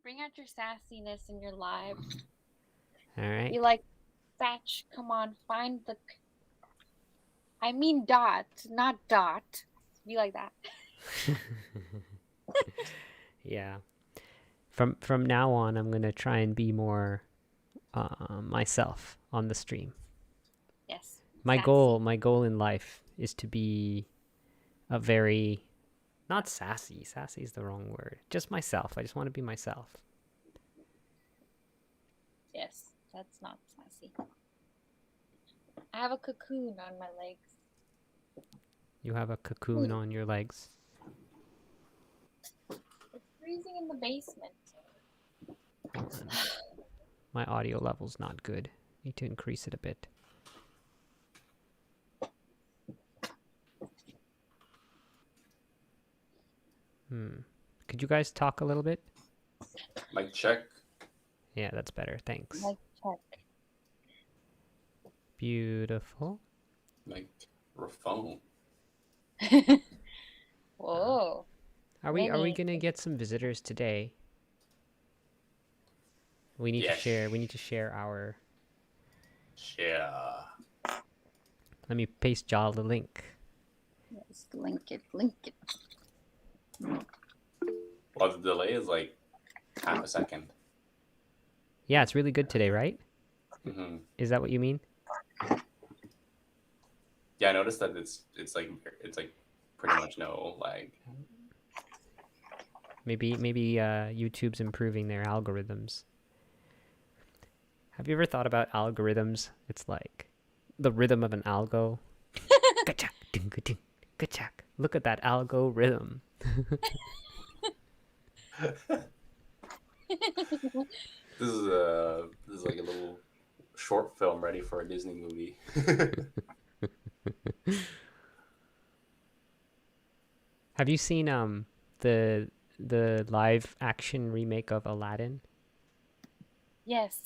Bring out your sassiness in your live. All right. Be like, Thatch, come on, find the. I mean dot, not dot. Be like that. Yeah. From now on, I'm gonna try and be more myself on the stream. Yes. My Sassy. goal in life is to be a very not sassy. Sassy is the wrong word. Just myself. I just want to be myself. Yes, that's not sassy. I have a cocoon on my legs. You have a cocoon on your legs. It's freezing in the basement. Hold on. My audio level's not good. Need to increase it a bit. Could you guys talk a little bit? Mic check. Yeah, that's better. Thanks. Like check. Beautiful. Microphone. Whoa. Are we gonna get some visitors today? We need to share. We need to share our. Yeah. Let me paste y'all the link. Yes, link it. Link it. Well, the delay is like half a second. Yeah, it's really good today, right? Mm-hmm. Is that what you mean? Yeah, I noticed that it's like pretty much no lag. Maybe YouTube's improving their algorithms. Have you ever thought about algorithms? It's like the rhythm of an algo. Ka-chak, ding-ka-ding, ka-chak. Look at that algo rhythm. This is like a little short film ready for a Disney movie. Have you seen the live action remake of Aladdin? Yes.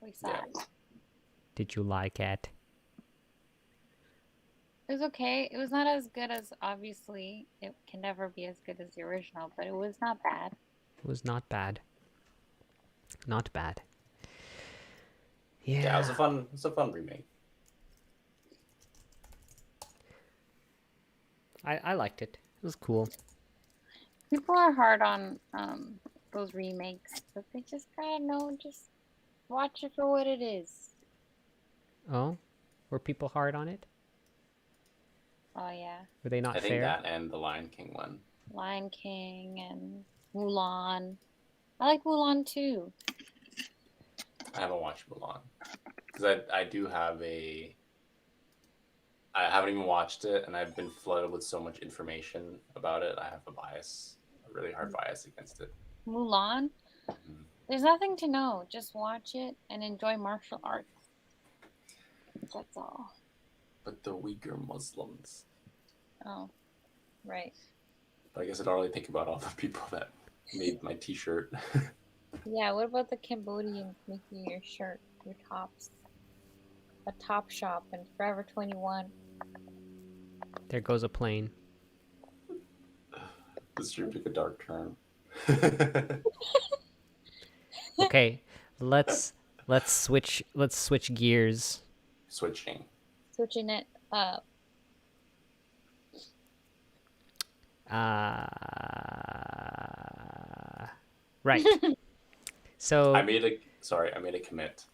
We saw it. Did you like it? It was okay. It was not as good as, obviously, it can never be as good as the original, but it was not bad. It was not bad. Not bad. Yeah, it was a fun remake. I liked it. It was cool. People are hard on those remakes, but they just gotta know, just watch it for what it is. Oh? Were people hard on it? Oh, yeah. Were they not I think fair? that and the Lion King one. Lion King and Mulan. I like Mulan too. I haven't watched Mulan because I do have I haven't even watched it, and I've been flooded with so much information about it. I have a really hard bias against it. Mulan? Mm-hmm. There's nothing to know. Just watch it and enjoy martial arts. That's all. But the Uyghur Muslims. Oh, right. But I guess I don't really think about all the people that made my t-shirt. Yeah, what about the Cambodians making your shirt, your tops? A top shop and Forever 21. There goes a plane. This sure took a dark turn. Okay, let's switch gears. Switching it up. Right. So I made a commit.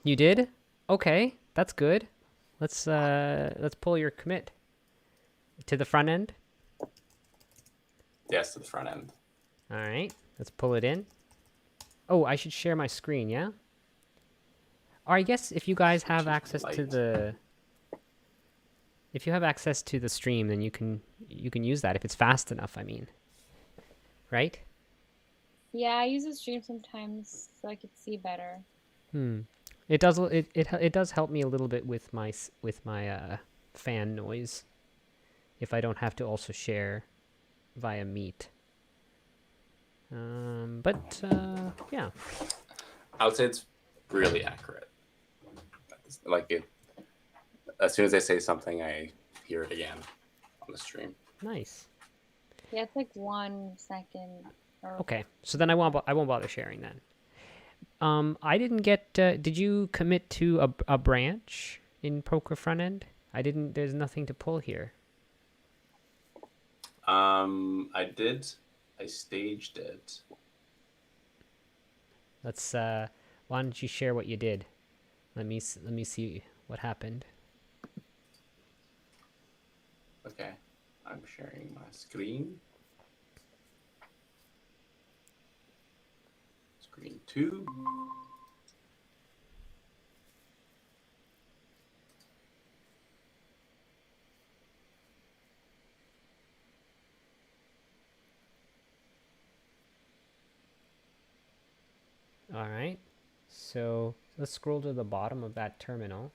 You did? Okay, that's good. Let's pull your commit to the front end. Yes, to the front end. All right, let's pull it in. Oh, I should share my screen, yeah? Or I guess if you guys have access to the stream, then you can use that if it's fast enough, I mean. Right? Yeah, I use the stream sometimes so I could see better. It does help me a little bit with my fan noise if I don't have to also share via Meet. But yeah. I would say it's really accurate. Like it, as soon as I say something, I hear it again on the stream. Nice. Yeah, it's like 1 second Or Okay, so then I won't bother sharing then. I didn't get. Did you commit to a branch in Poker front end? I didn't. There's nothing to pull here. I did. I staged it. Let's. Why don't you share what you did? Let me see what happened. Okay, I'm sharing my screen. Screen 2. All right. So let's scroll to the bottom of that terminal.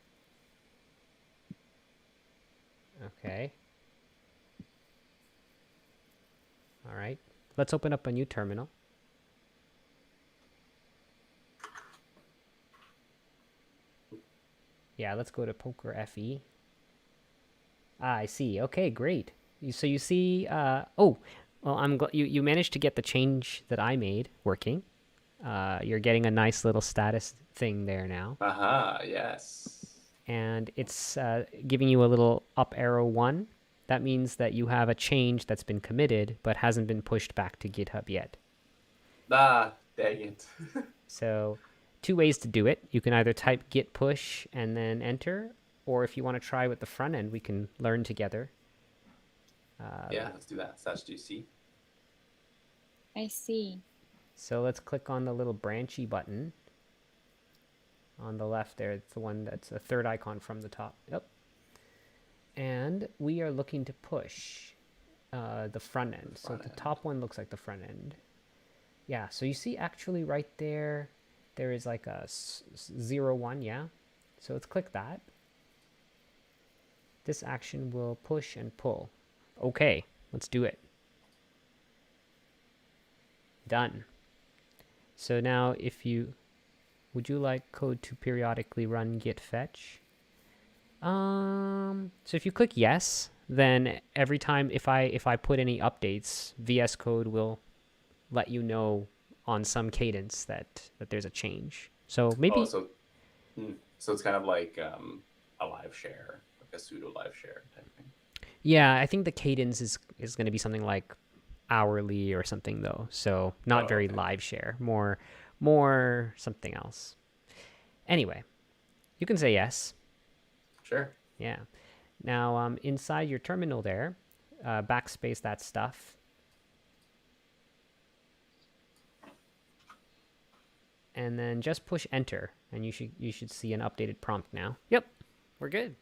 Okay. All right. Let's open up a new terminal. Yeah, let's go to Poker FE. Ah, I see. Okay, great. So you see, oh, well, you managed to get the change that I made working. You're getting a nice little status thing there now. Yes. And it's giving you a little up arrow 1. That means that you have a change that's been committed but hasn't been pushed back to GitHub yet. Ah, dang it. So 2 ways to do it. You can either type git push and then enter, or if you want to try with the front end, we can learn together. Yeah, let's do that. /gc. I see. So let's click on the little branchy button on the left there. It's the one that's the third icon from the top. Yep. And we are looking to push the front end. So the top one looks like the front end. Yeah, so you see actually right there, there is like a 0, 1, yeah? So let's click that. This action will push and pull. Okay, let's do it. Done. So now would you like code to periodically run git fetch? So if you click yes, then every time if I put any updates, VS Code will let you know on some cadence that there's a change. So maybe so it's kind of like a live share, like a pseudo live share type thing. yeah, I think the cadence is going to be something like hourly or something though. So not very live share, more something else. Anyway, you can say yes. Sure. Yeah. Now inside your terminal there, backspace that stuff. And then just push enter, and you should see an updated prompt now. Yep, we're good.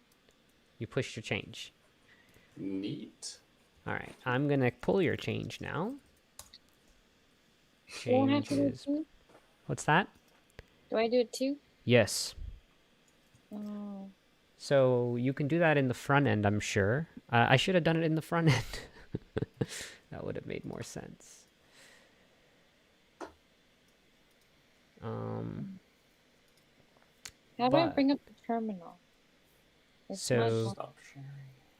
You pushed your change. Neat. All right, I'm gonna pull your change now. Do I have to do it Changes. too? What's that? Do I do it too? Yes. Oh. So you can do that in the front end, I'm sure. I should have done it in the front end. That would have made more sense. How do I bring up the terminal? It's So Stop sharing.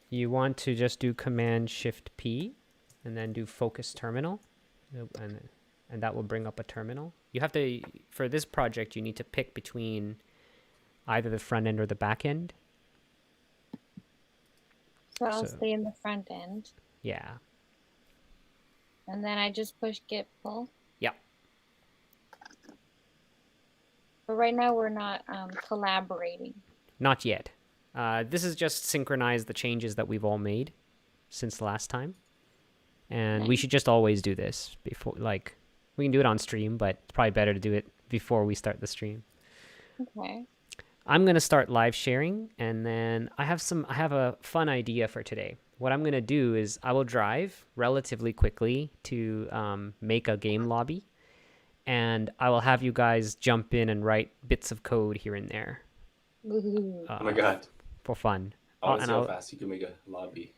you want to just do Command Shift P, and then do Focus Terminal, and that will bring up a terminal. You have to, for this project, you need to pick between either the front end or the back end. So I'll stay in the front end. Yeah. And then I just push git pull. Yep. But right now we're not collaborating. Not yet. This is just synchronize the changes that we've all made since last time. And we should just always do this before, like, we can do it on stream, but it's probably better to do it before we start the stream. Okay. I'm going to start live sharing, and then I have a fun idea for today. What I'm going to do is I will drive relatively quickly to make a game lobby, and I will have you guys jump in and write bits of code here and there. Woohoo. Oh my god. For fun. I want to see how fast you can make a lobby.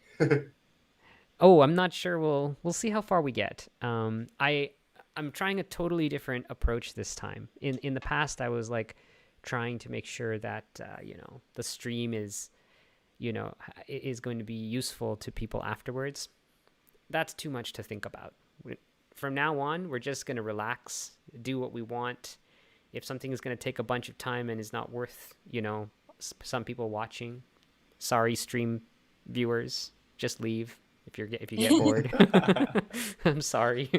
Oh, I'm not sure. We'll see how far we get. I'm trying a totally different approach this time. In the past, I was like trying to make sure that the stream is going to be useful to people afterwards. That's too much to think about. from now on, we're just going to relax, do what we want. If something is going to take a bunch of time and is not worth, some people watching, sorry, stream viewers, just leave if you get bored. I'm sorry.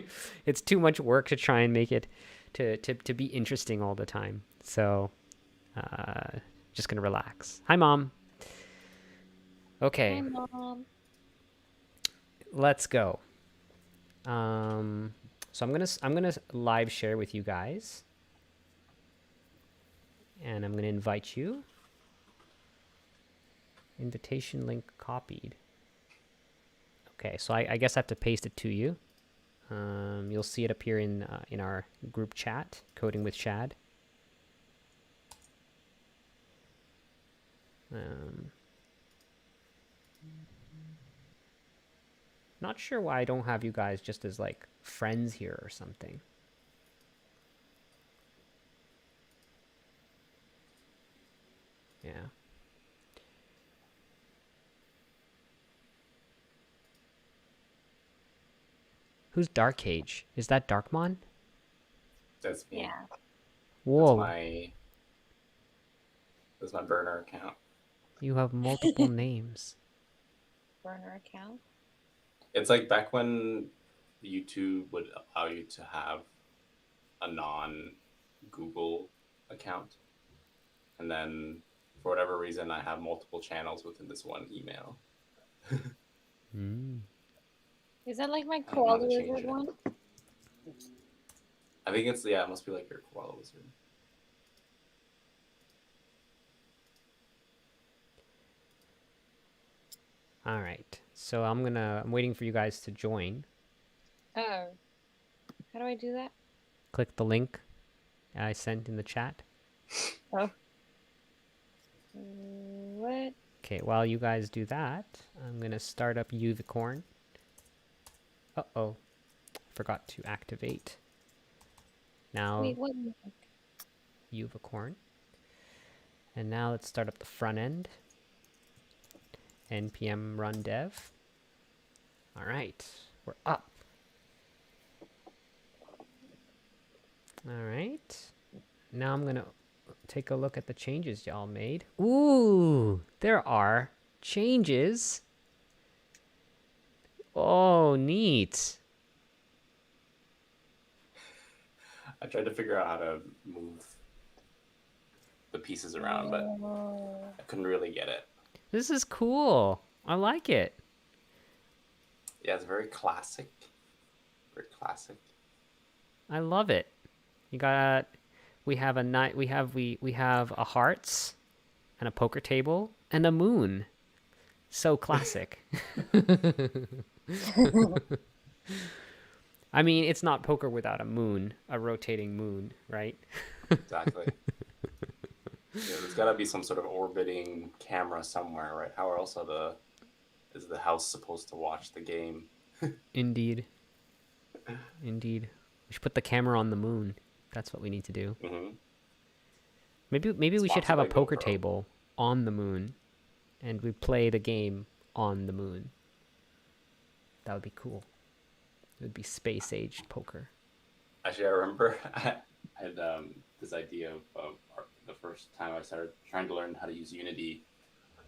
It's too much work to try and make it to be interesting all the time. So, just going to relax. Hi, Mom. Okay, Hi, Mom. let's go. So I'm gonna live share with you guys, and I'm gonna invite you. Invitation link copied. Okay, so I guess I have to paste it to you. You'll see it appear in our group chat, Coding with Chad. Not sure why I don't have you guys just as like friends here or something. Yeah. Who's Dark Age? Is that Darkmon? That's me. Yeah. Whoa. That's my burner account. You have multiple names. Burner account. It's like back when YouTube would allow you to have a non-Google account. And then for whatever reason, I have multiple channels within this one email. Is that like my I don't know how koala to change lizard it. one? I think it must be like your koala wizard. All right. So I'm waiting for you guys to join. Oh. How do I do that? Click the link I sent in the chat. Oh. What? Okay, while you guys do that, I'm going to start up Uuid. Uh-oh. Forgot to activate. Now, Wait, what? Uuid. And now let's start up the front end. npm run dev. All right, we're up. All right. Now I'm going to take a look at the changes y'all made. Ooh, there are changes. Oh, neat. I tried to figure out how to move the pieces around, but I couldn't really get it. This is cool. I like it. Yeah, it's very classic. Very classic. I love it. We have a hearts and a poker table and a moon. So classic. I mean, it's not poker without a moon, a rotating moon, right? Exactly. Yeah, there's got to be some sort of orbiting camera somewhere, right? How else is the house supposed to watch the game? Indeed. Indeed. We should put the camera on the moon. That's what we need to do. Mm-hmm. Maybe we should Sponsored have a by poker GoPro. table on the moon, and we play the game on the moon. That would be cool. It would be space-aged poker. Actually, I remember I had this idea of the first time I started trying to learn how to use Unity.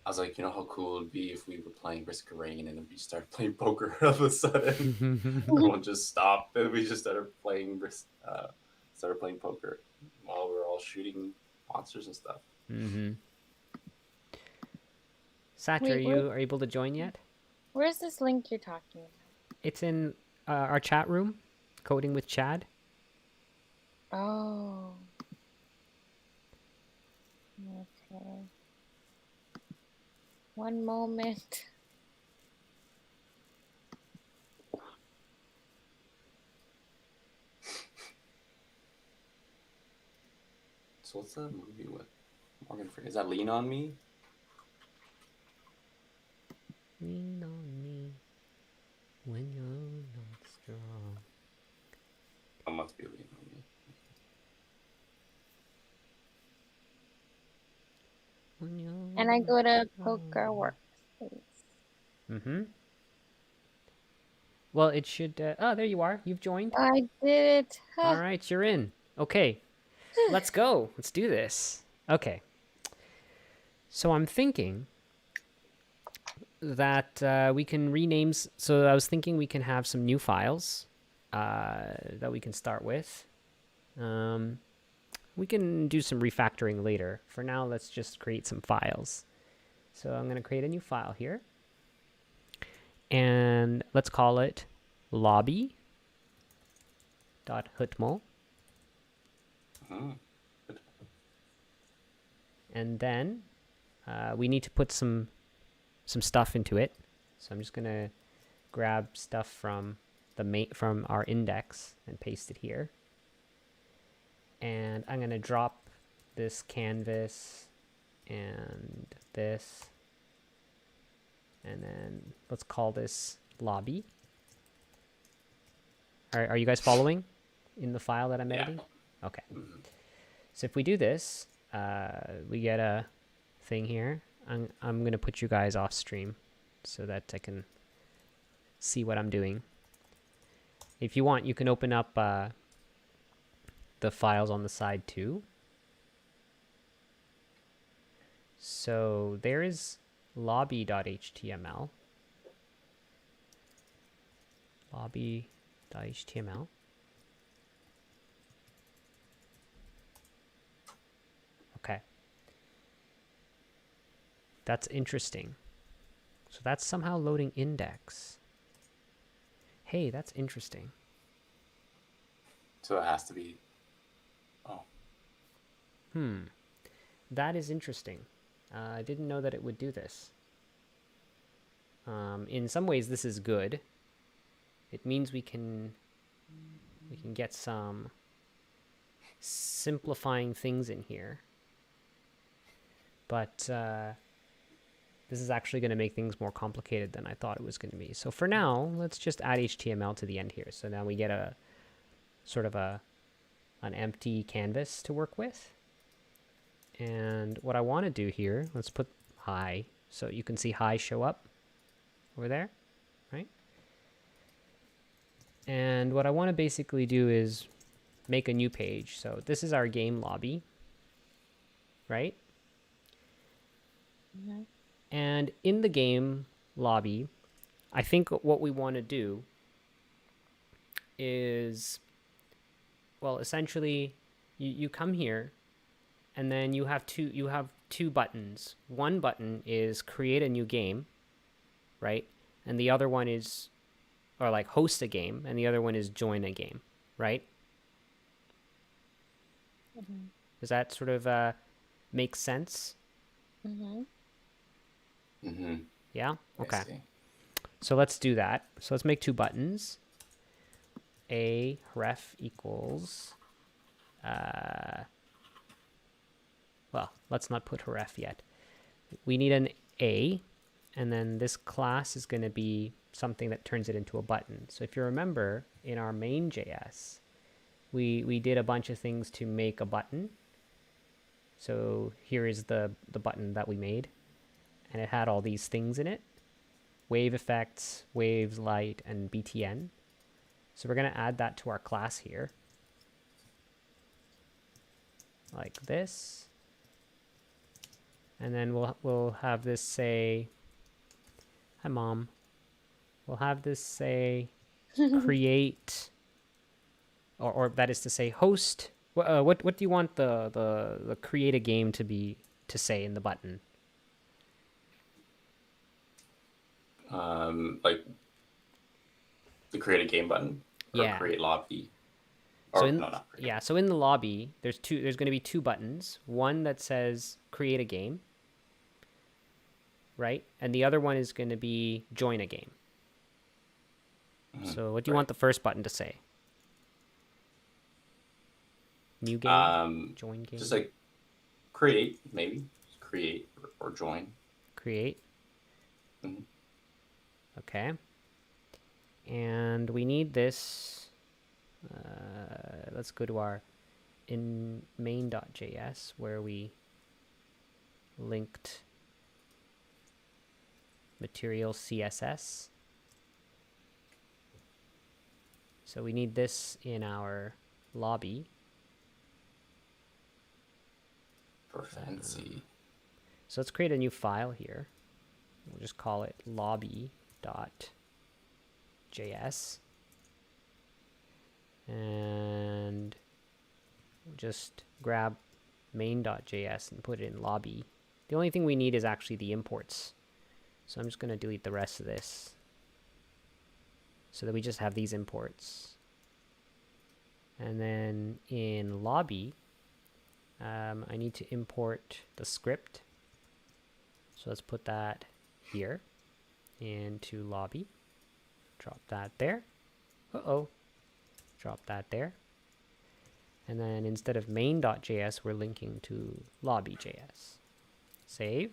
I was like, you know how cool it would be if we were playing Risk of Rain and then we started playing poker all of a sudden. Everyone just stopped and we just started playing poker while we were all shooting monsters and stuff. Mm-hmm. Satch, Wait, are you able to join yet? Where's this link you're talking about? It's in our chat room, Coding with Chad. Oh. Okay. One moment. So what's that movie with Morgan Freeman? Is that Lean on Me? Lean on me when you're not strong. Oh, must be Lean on Me. When you're And I go to not Poker strong. Workspace. Mm-hmm. Well, it should. Oh, there you are. You've joined. I did it. All right, you're in. Okay, let's go. Let's do this. Okay. So I'm thinking that we can rename. So I was thinking we can have some new files that we can start with. We can do some refactoring later. For now, let's just create some files. So I'm going to create a new file here. And let's call it lobby.html. And then we need to put some stuff into it. So I'm just going to grab stuff from from our index and paste it here. And I'm going to drop this canvas and this. And then let's call this lobby. Are you guys following in the file that I'm editing? Okay. So if we do this, we get a thing here. I'm going to put you guys off stream so that I can see what I'm doing. If you want, you can open up the files on the side too. So there is lobby.html. Lobby.html. Okay. That's interesting. So that's somehow loading index. Hey, that's interesting. So it has to be. Oh. That is interesting. I didn't know that it would do this. In some ways, this is good. It means we can get some simplifying things in here. But this is actually going to make things more complicated than I thought it was going to be. So for now, let's just add HTML to the end here. So now we get a sort of an empty canvas to work with. And what I want to do here, let's put hi, so you can see hi show up over there, right? And what I want to basically do is make a new page. So this is our game lobby, right? Mm-hmm. And in the game lobby, I think what we want to do is, well, essentially, you come here, and then you have two buttons. One button is create a new game, right? And the other one is, or like host a game, and the other one is join a game, right? Mm-hmm. Does that sort of make sense? Mm-hmm. Mm-hmm. Yeah? Okay. I see. So let's do that. So let's make two buttons. A ref equals, well, let's not put ref yet. We need an A, and then this class is going to be something that turns it into a button. So if you remember, in our main.js, we did a bunch of things to make a button. So here is the button that we made, and it had all these things in it: wave effects, waves, light, and btn. So we're going to add that to our class here, like this. And then we'll have this say, hi mom. We'll have this say create, or that is to say host. What do you want the create a game to say in the button? Like the create a game button or Yeah. create lobby. So Or in, no, not create. yeah, so in the lobby, there's going to be two buttons. One that says create a game, right? And the other one is going to be join a game. Mm-hmm. So what do you want the first button to say? New game? Join game? Just like create, maybe. Create or join. Create. Mm-hmm. Okay. And we need this. Let's go to our in main.js where we linked material CSS. So we need this in our lobby. For fancy. So let's create a new file here. We'll just call it lobby.js. And we'll just grab main.js and put it in lobby. The only thing we need is actually the imports. So I'm just going to delete the rest of this so that we just have these imports. And then in lobby, I need to import the script. So let's put that here into lobby. Drop that there. Uh-oh. Drop that there. And then instead of main.js, we're linking to lobby.js. Save.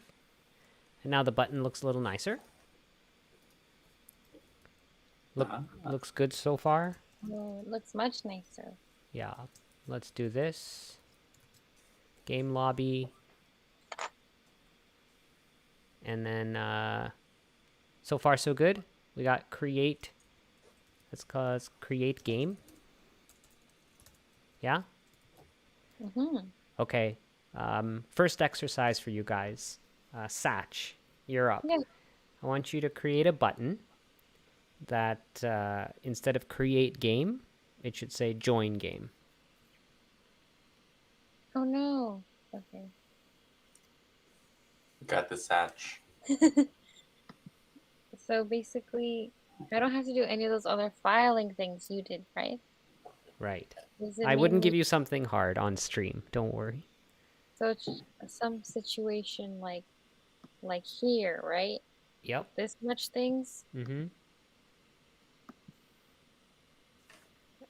And now the button looks a little nicer. Looks good so far. Oh, it looks much nicer. Yeah. Let's do this. Game lobby. And then so far so good. We got create. Let's call it create game. Yeah? Okay. First exercise for you guys. Satch, you're up. Yeah. I want you to create a button that instead of create game, it should say join game. Oh no. Okay. Got the Satch. So basically, I don't have to do any of those other filing things you did, right? Right. Does it I wouldn't mean give you something hard on stream. Don't worry. so it's some situation like here, right? Yep. This much things. Mm-hmm.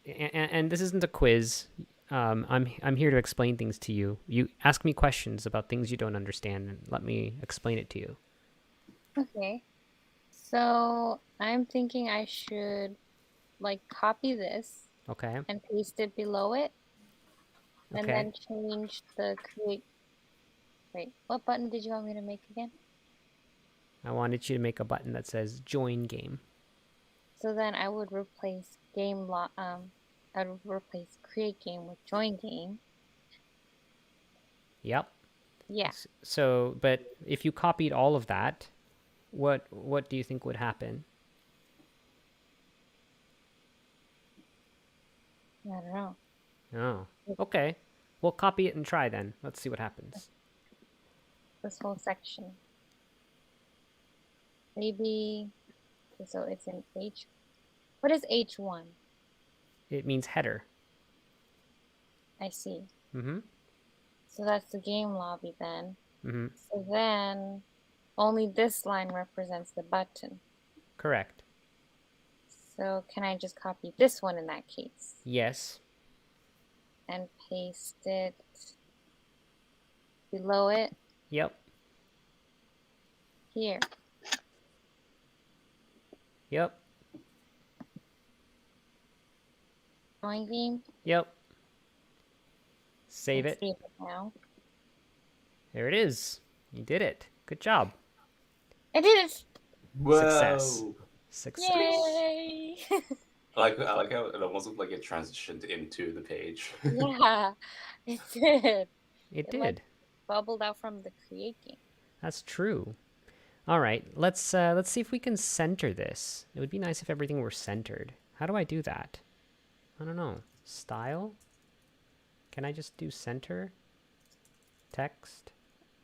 And this isn't a quiz. I'm here to explain things to you. You ask me questions about things you don't understand, and let me explain it to you. Okay. So I'm thinking I should like copy this Okay. and paste it below it, and Okay. then change the create. Wait, what button did you want me to make again? I wanted you to make a button that says join game. So then I would replace I would replace create game with join game. Yep. Yeah. So, but if you copied all of that, what do you think would happen? I don't know. Oh, okay. We'll copy it and try then. Let's see what happens. This whole section. Maybe. Okay, so it's in H. What is H1? It means header. I see. Mm-hmm. So that's the game lobby then. Mm-hmm. So then only this line represents the button. Correct. So can I just copy this one in that case Yes. and paste it below it Yep. here? Yep. Join game. Yep. Save Let's it. save it now. There it is. You did it. Good job. I did it! Success. Success. Yay! I like how it almost looked like it transitioned into the page. Yeah, it did. It It, like, did. bubbled out from the create game. That's true. All right. Let's see if we can center this. It would be nice if everything were centered. How do I do that? I don't know. Style? Can I just do center? Text?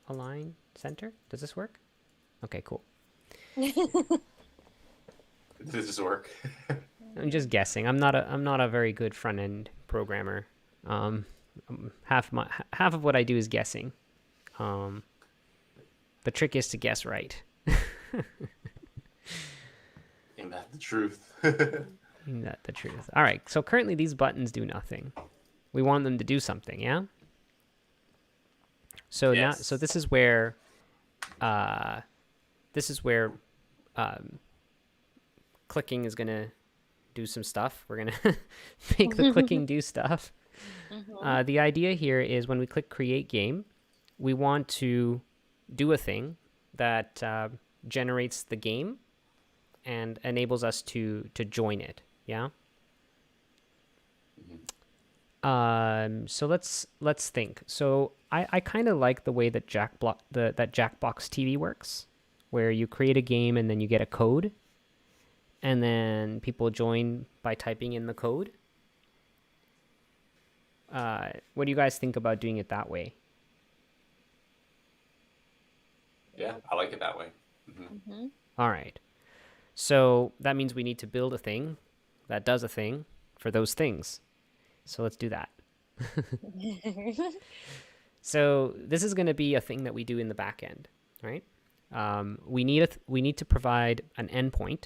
Align? Center? Does this work? Okay, cool. Does this work? I'm just guessing. I'm not a very good front end programmer. Half of what I do is guessing. The trick is to guess right. Ain't that the truth? Isn't that the truth? All right. So currently these buttons do nothing. We want them to do something, yeah? So Yes. now, so this is where clicking is gonna do some stuff. We're gonna make the clicking do stuff. The idea here is when we click create game, we want to do a thing that generates the game and enables us to join it. Yeah. So let's think. So I kind of like the way that that Jackbox TV works, where you create a game and then you get a code, and then people join by typing in the code. What do you guys think about doing it that way? Yeah, I like it that way. All right. So that means we need to build a thing that does a thing for those things. So let's do that. So this is going to be a thing that we do in the back end, right? We need to provide an endpoint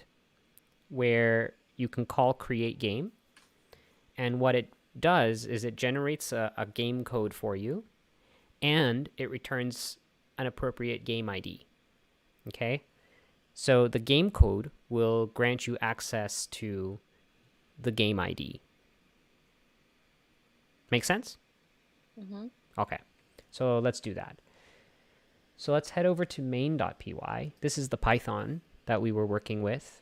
where you can call create game, and what it does is it generates a game code for you, and it returns an appropriate game ID. Okay, so the game code will grant you access to the game ID. Make sense? Okay, so let's do that. So let's head over to main.py. This is the Python that we were working with,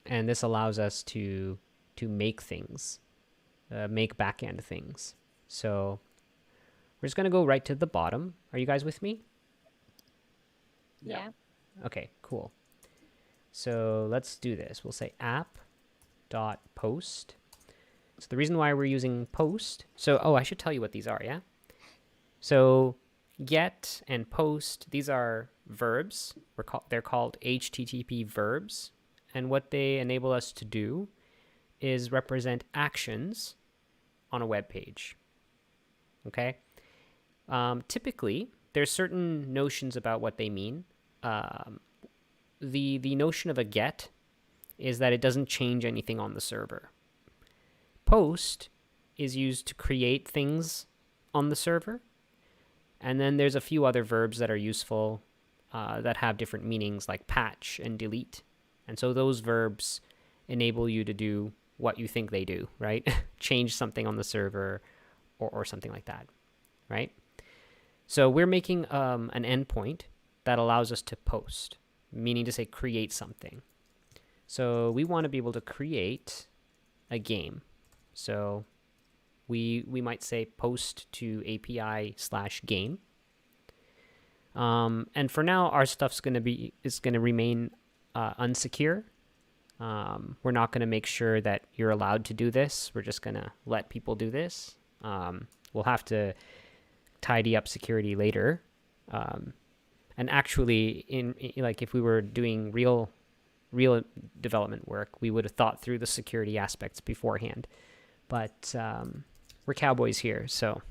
and this allows us to make things, make backend things. So we're just going to go right to the bottom. Are you guys with me? Yeah. Okay, cool. So let's do this. We'll say app.post. So the reason why we're using post, I should tell you what these are, yeah? So get and post, these are verbs. They're called HTTP verbs. And what they enable us to do is represent actions on a web page. Okay? Typically, there's certain notions about what they mean. The notion of a get is that it doesn't change anything on the server. Post is used to create things on the server. And then there's a few other verbs that are useful that have different meanings, like patch and delete. And so those verbs enable you to do what you think they do, right? Change something on the server or something like that, right? So we're making an endpoint that allows us to post, meaning to say create something. So we want to be able to create a game. So we might say post to API/game. And for now, our stuff's going to remain unsecure. We're not going to make sure that you're allowed to do this. We're just going to let people do this. We'll have to tidy up security later. And actually, if we were doing real development work, we would have thought through the security aspects beforehand. But we're cowboys here, so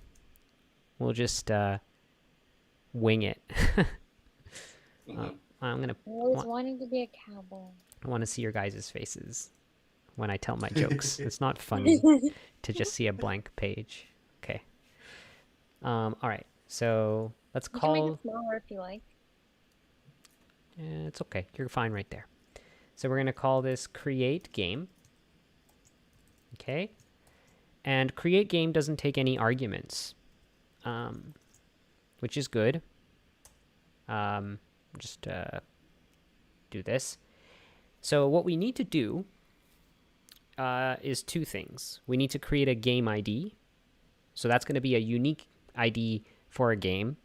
we'll just wing it. I'm gonna. I always wanting to be a cowboy. I want to see your guys' faces when I tell my jokes. It's not funny to just see a blank page. Okay. All right. So let's You can call. make it smaller if you like. It's okay. You're fine right there. So we're gonna call this create game. Okay. And create game doesn't take any arguments, which is good. Just do this. So what we need to do is two things. We need to create a game ID. So that's going to be a unique ID for a game,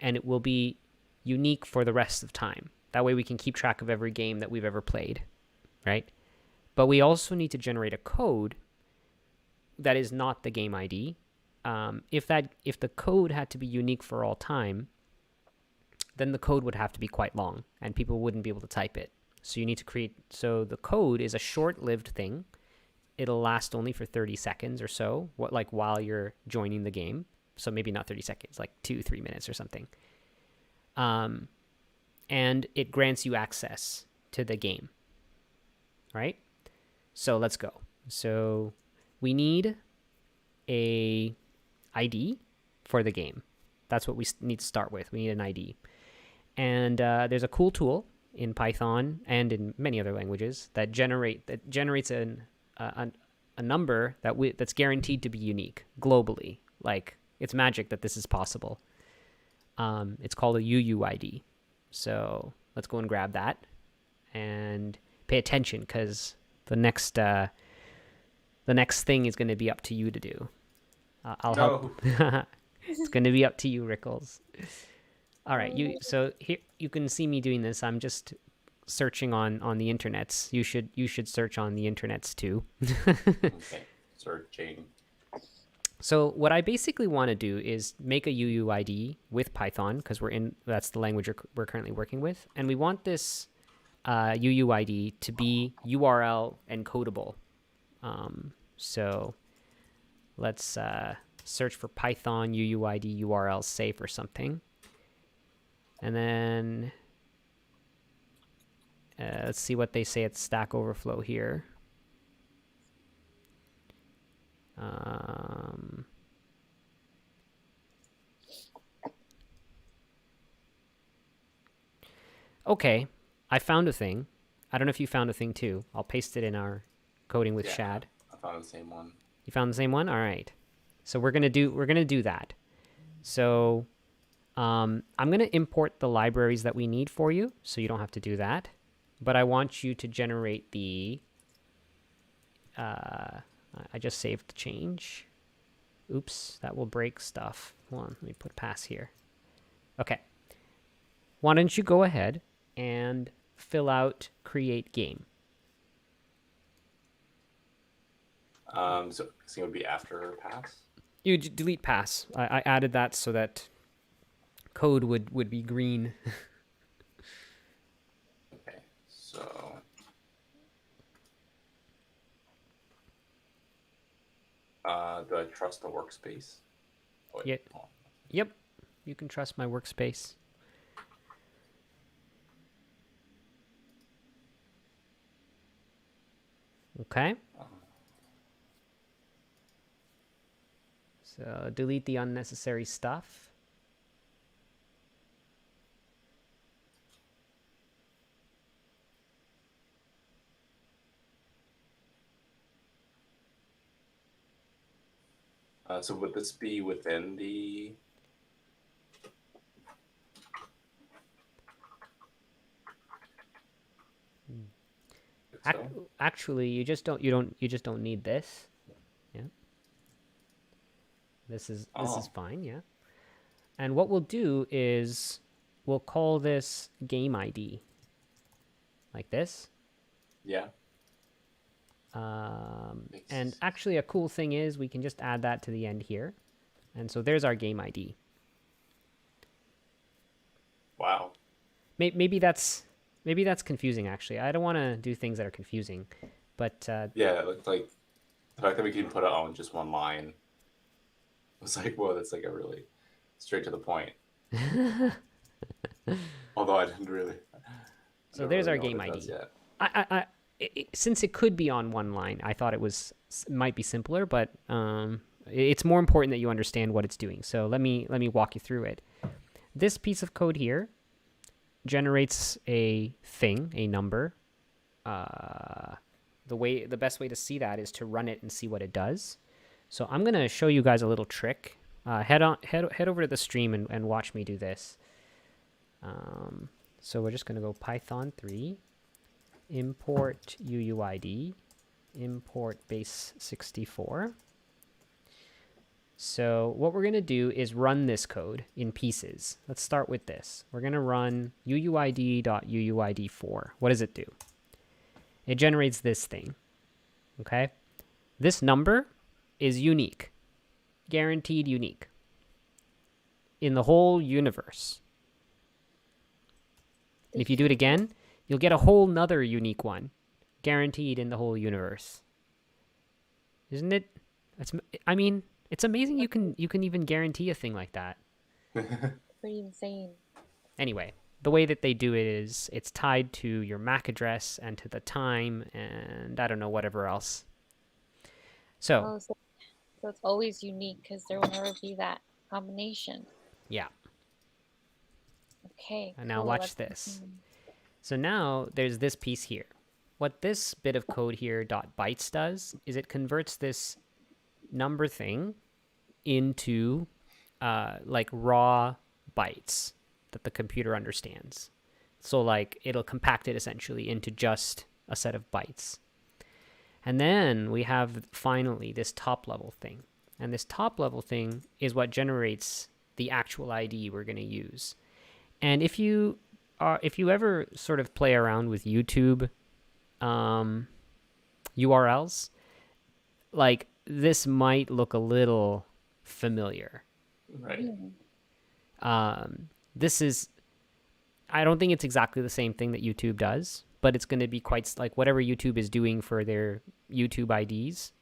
and it will be unique for the rest of time. That way we can keep track of every game that we've ever played, right? But we also need to generate a code that is not the game ID. If the code had to be unique for all time, then the code would have to be quite long, and people wouldn't be able to type it. So you need to create. So the code is a short-lived thing. It'll last only for 30 seconds or so, while you're joining the game. So maybe not 30 seconds, like 2-3 minutes or something. And it grants you access to the game, right? So let's go. So we need a ID for the game. That's what we need to start with. We need an ID. And there's a cool tool in Python and in many other languages that generates a number that's guaranteed to be unique globally. Like, it's magic that this is possible. It's called a UUID. So let's go and grab that and pay attention, because the next the next thing is going to be up to you to do. I'll No. help. It's going to be up to you, Rickles. All right, so here you can see me doing this. I'm just searching on the internets. You should search on the internets too. Okay. Searching. So what I basically want to do is make a UUID with Python because that's the language we're currently working with, and we want this UUID to be URL encodable. So let's search for Python UUID URL safe or something, and then let's see what they say at Stack Overflow here. Okay, I found a thing. I don't know if you found a thing too. I'll paste it in our coding with Shad. I found the same one. You found the same one? All right. So we're gonna do that. So I'm gonna import the libraries that we need for you, so you don't have to do that. But I want you to generate the. I just saved the change. Oops, that will break stuff. Hold on, let me put pass here. Okay. Why don't you go ahead and fill out create game. So it would be after pass. You delete pass. I added that so that code would be green. Okay, so do I trust the workspace? Oh, wait. Yeah. Yep, you can trust my workspace. Okay. So delete the unnecessary stuff. So would this be within the? Actually, you just don't need this. Yeah. This is fine, yeah. And what we'll do is we'll call this game ID. Like this. Yeah. And actually a cool thing is we can just add that to the end here. And so there's our game ID. Wow. Maybe that's confusing actually. I don't want to do things that are confusing. But yeah, it looked like the fact that we can put it on just one line. It's like, whoa, that's like a really straight to the point. Although I didn't really. So there's our game ID. Since it could be on one line, I thought it might be simpler, but it's more important that you understand what it's doing. So let me walk you through it. This piece of code here generates a thing, a number. The best way to see that is to run it and see what it does. So I'm gonna show you guys a little trick. Head over to the stream and watch me do this. So we're just gonna go Python 3. Import UUID, import base64. So what we're going to do is run this code in pieces. Let's start with this. We're going to run uuid.uuid4. What does it do? It generates this thing. Okay? This number is unique. Guaranteed unique. In the whole universe. And if you do it again, you'll get a whole nother unique one, guaranteed in the whole universe. Isn't it? I mean, it's amazing you can even guarantee a thing like that. Pretty insane. Anyway, the way that they do it is it's tied to your MAC address and to the time and I don't know, whatever else. So it's always unique because there will never be that combination. Yeah. Okay. And now watch this. So now there's this piece here. What this bit of code here, .bytes, does is it converts this number thing into like raw bytes that the computer understands. So like it'll compact it essentially into just a set of bytes. And then we have finally this top level thing. And this top level thing is what generates the actual ID we're going to use. And if you ever sort of play around with YouTube URLs, like this might look a little familiar. Right. This is, I don't think it's exactly the same thing that YouTube does, but it's going to be quite like whatever YouTube is doing for their YouTube IDs.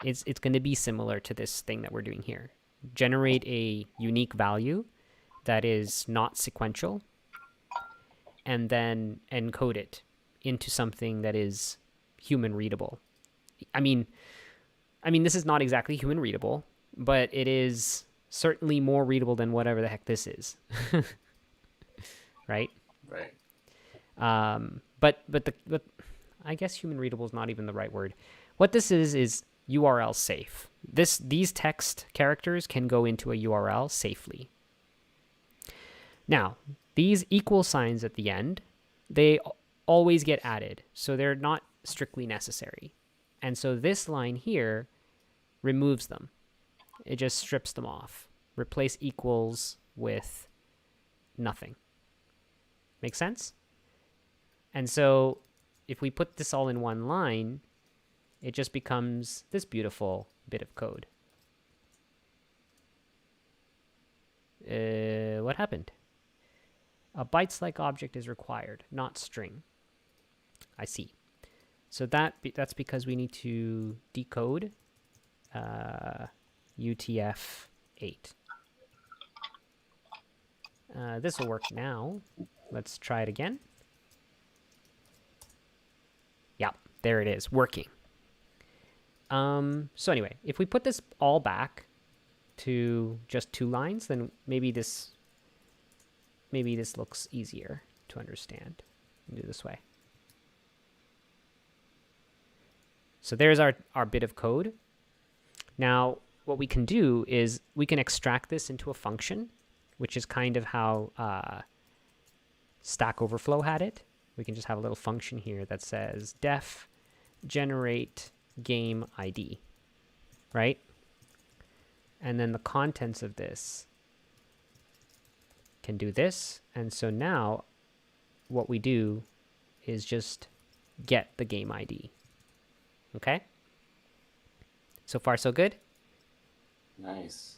It's going to be similar to this thing that we're doing here. Generate a unique value that is not sequential, and then encode it into something that is human readable. I mean, this is not exactly human readable, but it is certainly more readable than whatever the heck this is. Right? Right. But I guess human readable is not even the right word. What this is URL safe. These text characters can go into a URL safely. Now, these equal signs at the end, they always get added, so they're not strictly necessary. And so this line here removes them. It just strips them off. Replace equals with nothing. Make sense? And so if we put this all in one line, it just becomes this beautiful bit of code. What happened? A bytes-like object is required, not string. I see. So that's because we need to decode UTF-8. This will work now. Let's try it again. Yeah, there it is, working. So anyway, if we put this all back to just 2 lines, then maybe this looks easier to understand. Do this way. So there's our bit of code. Now, what we can do is we can extract this into a function, which is kind of how Stack Overflow had it. We can just have a little function here that says def generate game ID, right? And then the contents of this can do this. And so now what we do is just get the game ID. Okay? So far, so good? Nice.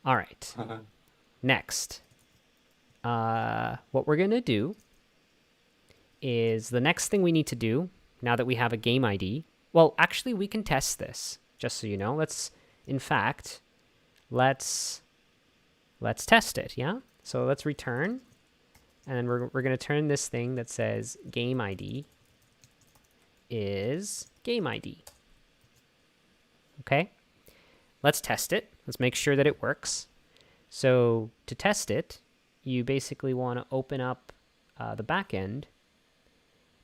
All right. Next. What we're going to do is the next thing we need to do now that we have a game ID. Well, actually, we can test this, just so you know. Let's test it, yeah? So let's return, and then we're going to turn this thing that says game ID is game ID. Okay? Let's test it. Let's make sure that it works. So to test it, you basically want to open up the backend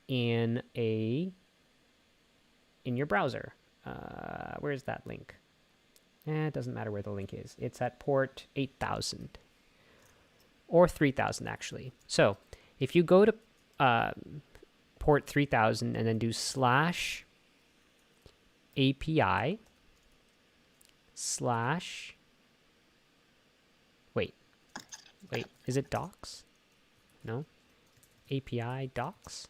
in your browser. Where's that link? It doesn't matter where the link is. It's at port 8000 or 3000 actually. So if you go to port 3000 and then do /API/ wait, is it docs? No. API docs?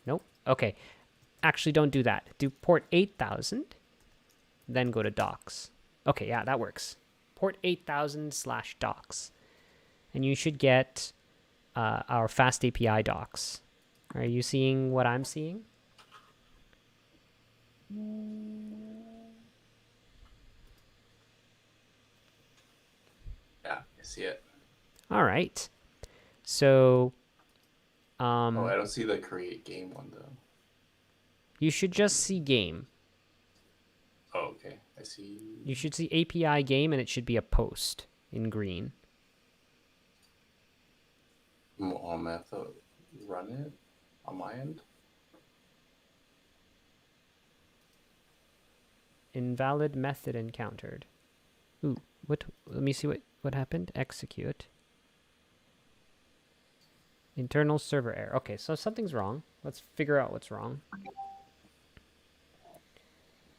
Nope. Okay. Actually, don't do that. Do port 8000, then go to docs. Okay, yeah, that works. Port 8000 /docs. And you should get our fast API docs. Are you seeing what I'm seeing? Yeah, I see it. All right. So, I don't see the create game one though. you should just see game. Oh, okay. I see. You should see API game, and it should be a post in green. On my have to run it on my end. Invalid method encountered. Ooh, what? Let me see what happened. Execute. Internal server error. Okay, so something's wrong. Let's figure out what's wrong.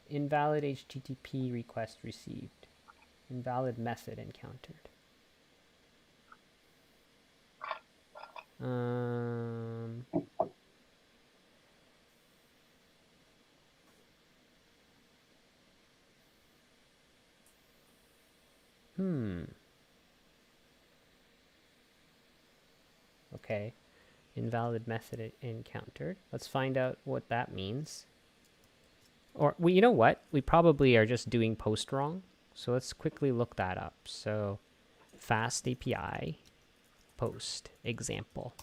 Invalid HTTP request received. Invalid method encountered. Okay. Invalid method encountered. Let's find out what that means. Or, well, you know what? We probably are just doing post wrong. So let's quickly look that up. So, fast API post example.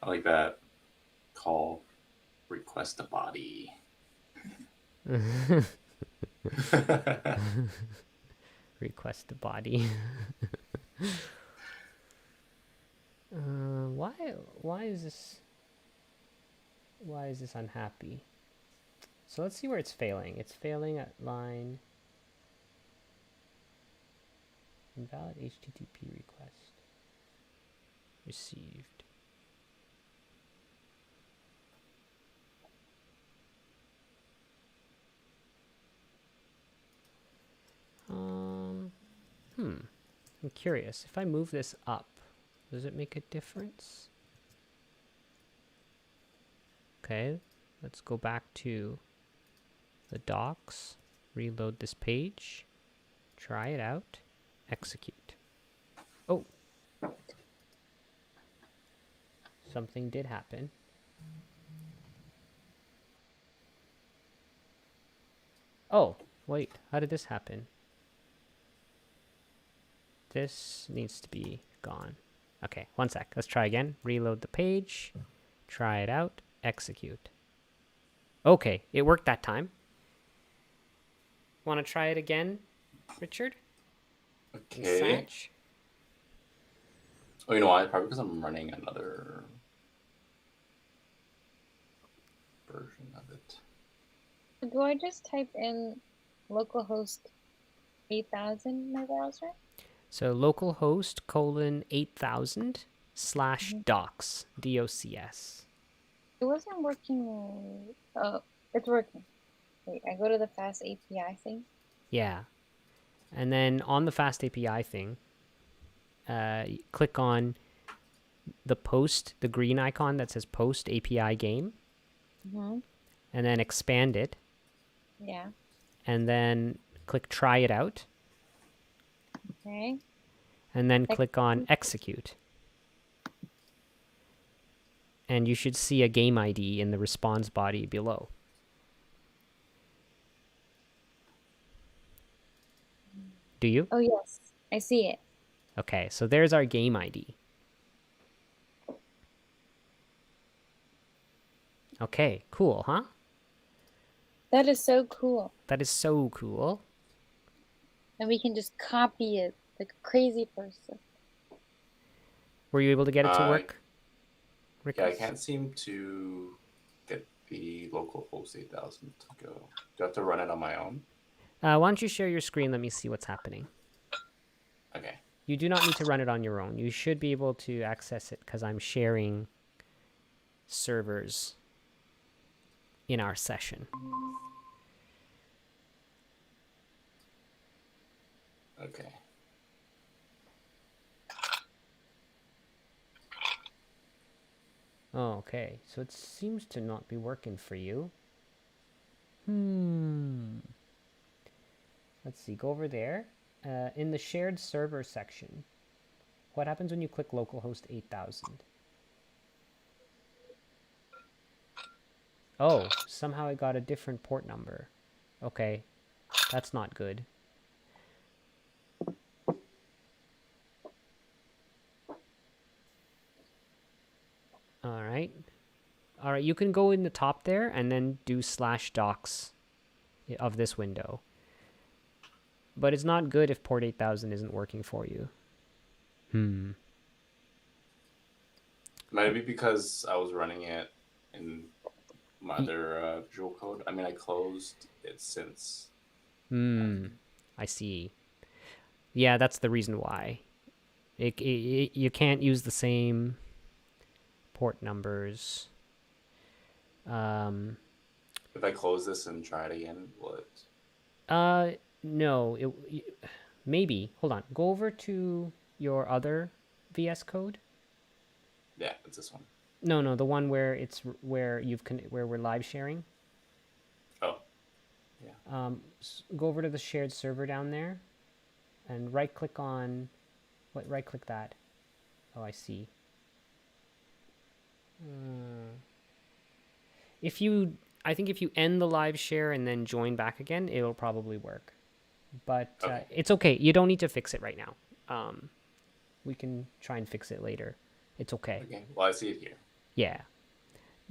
I like that call. Request a body. Request a body. Why is this unhappy? So let's see where it's failing. It's failing at line invalid HTTP request received. I'm curious. If I move this up, does it make a difference? Okay, let's go back to the docs, reload this page, try it out, execute. Oh, something did happen. Oh, wait, how did this happen? This needs to be gone. Okay, one sec. Let's try again. Reload the page, try it out, execute. Okay, it worked that time. Want to try it again, Richard? Okay. Oh, you know why? Probably because I'm running another version of it. Do I just type in localhost 8000 in my browser? So localhost :8000 / docs, DOCS. It wasn't working. Oh, it's working. Wait, I go to the fast API thing. Yeah. And then on the fast API thing, click on the post, the green icon that says post API game. And then expand it. Yeah. And then click try it out. Okay. And then click on execute. And you should see a game ID in the response body below. Do you? Oh, yes. I see it. Okay, so there's our game ID. Okay, cool, huh? That is so cool. That is so cool. And we can just copy it like a crazy person. Were you able to get it to work? Yeah, I can't seem to get the localhost 8000 to go. Do I have to run it on my own? Why don't you share your screen? Let me see what's happening. Okay. You do not need to run it on your own. You should be able to access it because I'm sharing servers in our session. Okay. Oh, okay. So it seems to not be working for you. Let's see. Go over there. In the shared server section, what happens when you click localhost 8000? Oh, somehow it got a different port number. Okay, that's not good. All right. All right, you can go in the top there and then do /docs of this window. But it's not good if port 8000 isn't working for you. Might be because I was running it in my other visual code. I mean, I closed it since. I see. Yeah, that's the reason why. You can't use the same port numbers. If I close this and try it again, will it? No. Maybe. Hold on. Go over to your other VS Code. Yeah, it's this one. No, the one where it's where where we're live sharing. Oh, yeah. Go over to the shared server down there, and right click on. What? Right click that. Oh, I see. I think if you end the live share and then join back again, it'll probably work. But Okay. it's okay. You don't need to fix it right now. We can try and fix it later. It's okay. Okay. Well, I see it here. Yeah.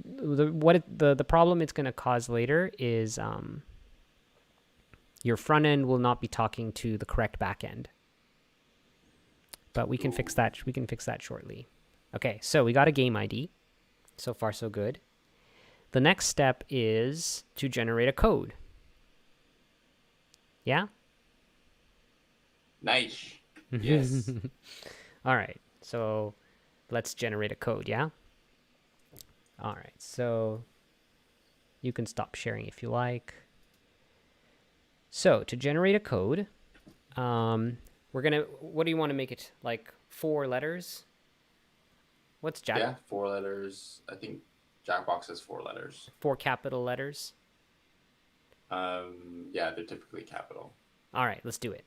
The problem it's going to cause later is your front end will not be talking to the correct back end. But we can fix that. We can fix that shortly. Okay, so we got a game ID. So far, so good. The next step is to generate a code. Yeah? Nice. Yes. All right, so let's generate a code, yeah? All right, so you can stop sharing if you like. So to generate a code, what do you want to make it, like 4 letters? What's Jack? Yeah, 4 letters. I think Jackbox has 4 letters. 4 capital letters? Yeah, they're typically capital. All right, let's do it.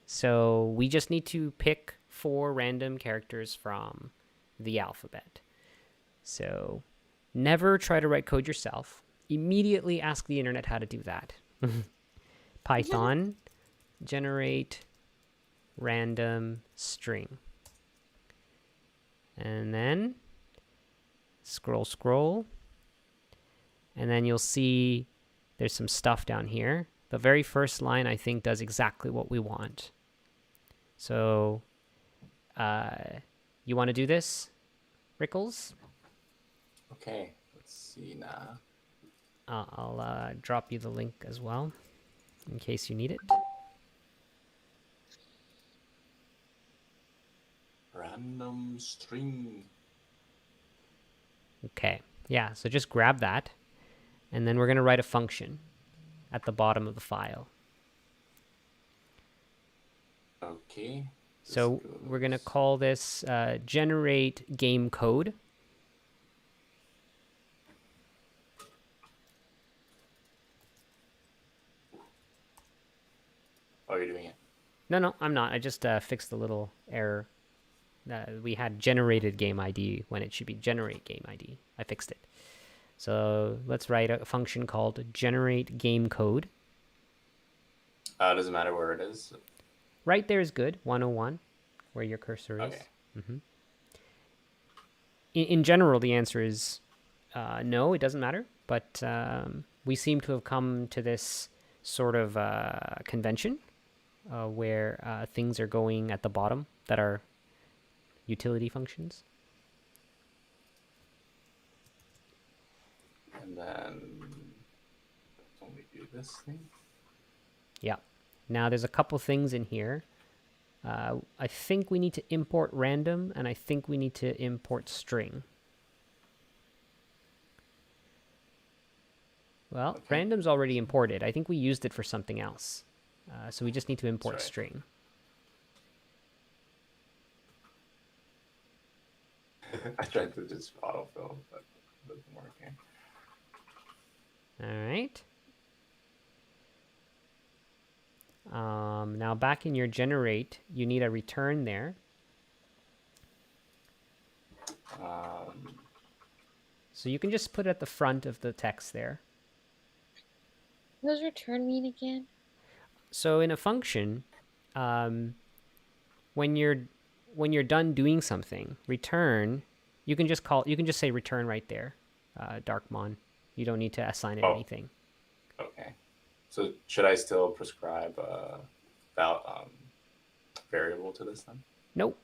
So we just need to pick 4 random characters from the alphabet. So never try to write code yourself. Immediately ask the internet how to do that. Python, generate random string. And then scroll. And then you'll see there's some stuff down here. The very first line, I think, does exactly what we want. So you want to do this, Rickles? Okay, let's see now. I'll drop you the link as well, in case you need it. Random string. Okay, yeah, so just grab that, and then we're going to write a function at the bottom of the file. Okay. So we're going to call this generate game code. Oh, you're doing it. No, I'm not. I just fixed the little error. We had generated game ID when it should be generate game ID. I fixed it. So let's write a function called generate game code. Doesn't matter where it is. Right there is good, 101, where your cursor is. Okay. In general, the answer is no, it doesn't matter. But we seem to have come to this sort of convention where things are going at the bottom that are utility functions. And then only do this thing. Yeah. Now there's a couple things in here. I think we need to import random, and I think we need to import string. Well, Okay. random's already imported. I think we used it for something else. So we just need to import That's right. string. I tried to just autofill, but it doesn't work. Okay. All right. Now back in your generate, you need a return there. So you can just put it at the front of the text there. What does return mean again? So in a function, when you're done doing something, return, you can just say return right there, Darkmon. You don't need to assign it anything. Okay. So should I still prescribe variable to this then? Nope.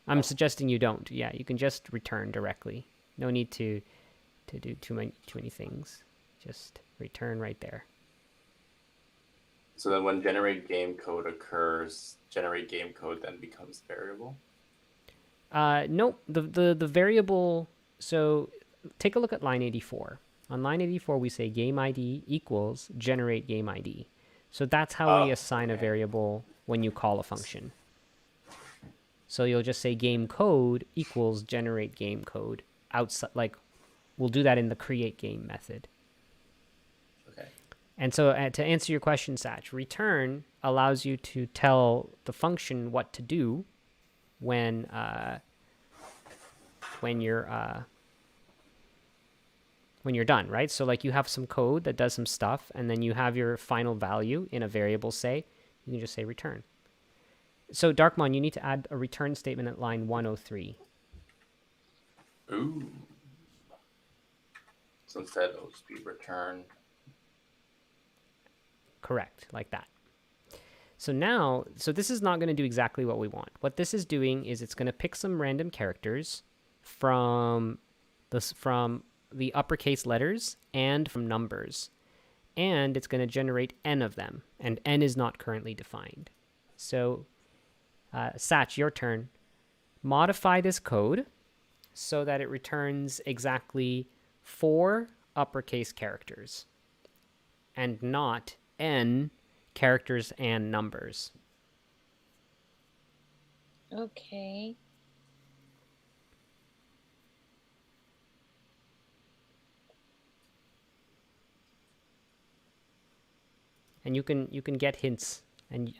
I'm suggesting you don't. Yeah, you can just return directly. No need to to do too many things. Just return right there. So then when generate game code occurs, generate game code then becomes variable? Nope, the variable, so take a look at line 84. On line 84, we say game ID equals generate game ID. So that's how we assign a variable when you call a function. So you'll just say game code equals generate game code outside, like we'll do that in the create game method. Okay. And so to answer your question, Satch, return allows you to tell the function what to do when you're done, right? So like you have some code that does some stuff, and then you have your final value in a variable, say, you can just say return. So Darkmon, you need to add a return statement at line 103. Ooh. So instead it'll just be return. Correct, like that. So now, so this is not going to do exactly what we want. What this is doing is it's going to pick some random characters from the uppercase letters and from numbers. And it's going to generate n of them. And n is not currently defined. So, Satch, your turn. Modify this code so that it returns exactly 4 uppercase characters and not n characters and numbers. Okay. And you can get hints and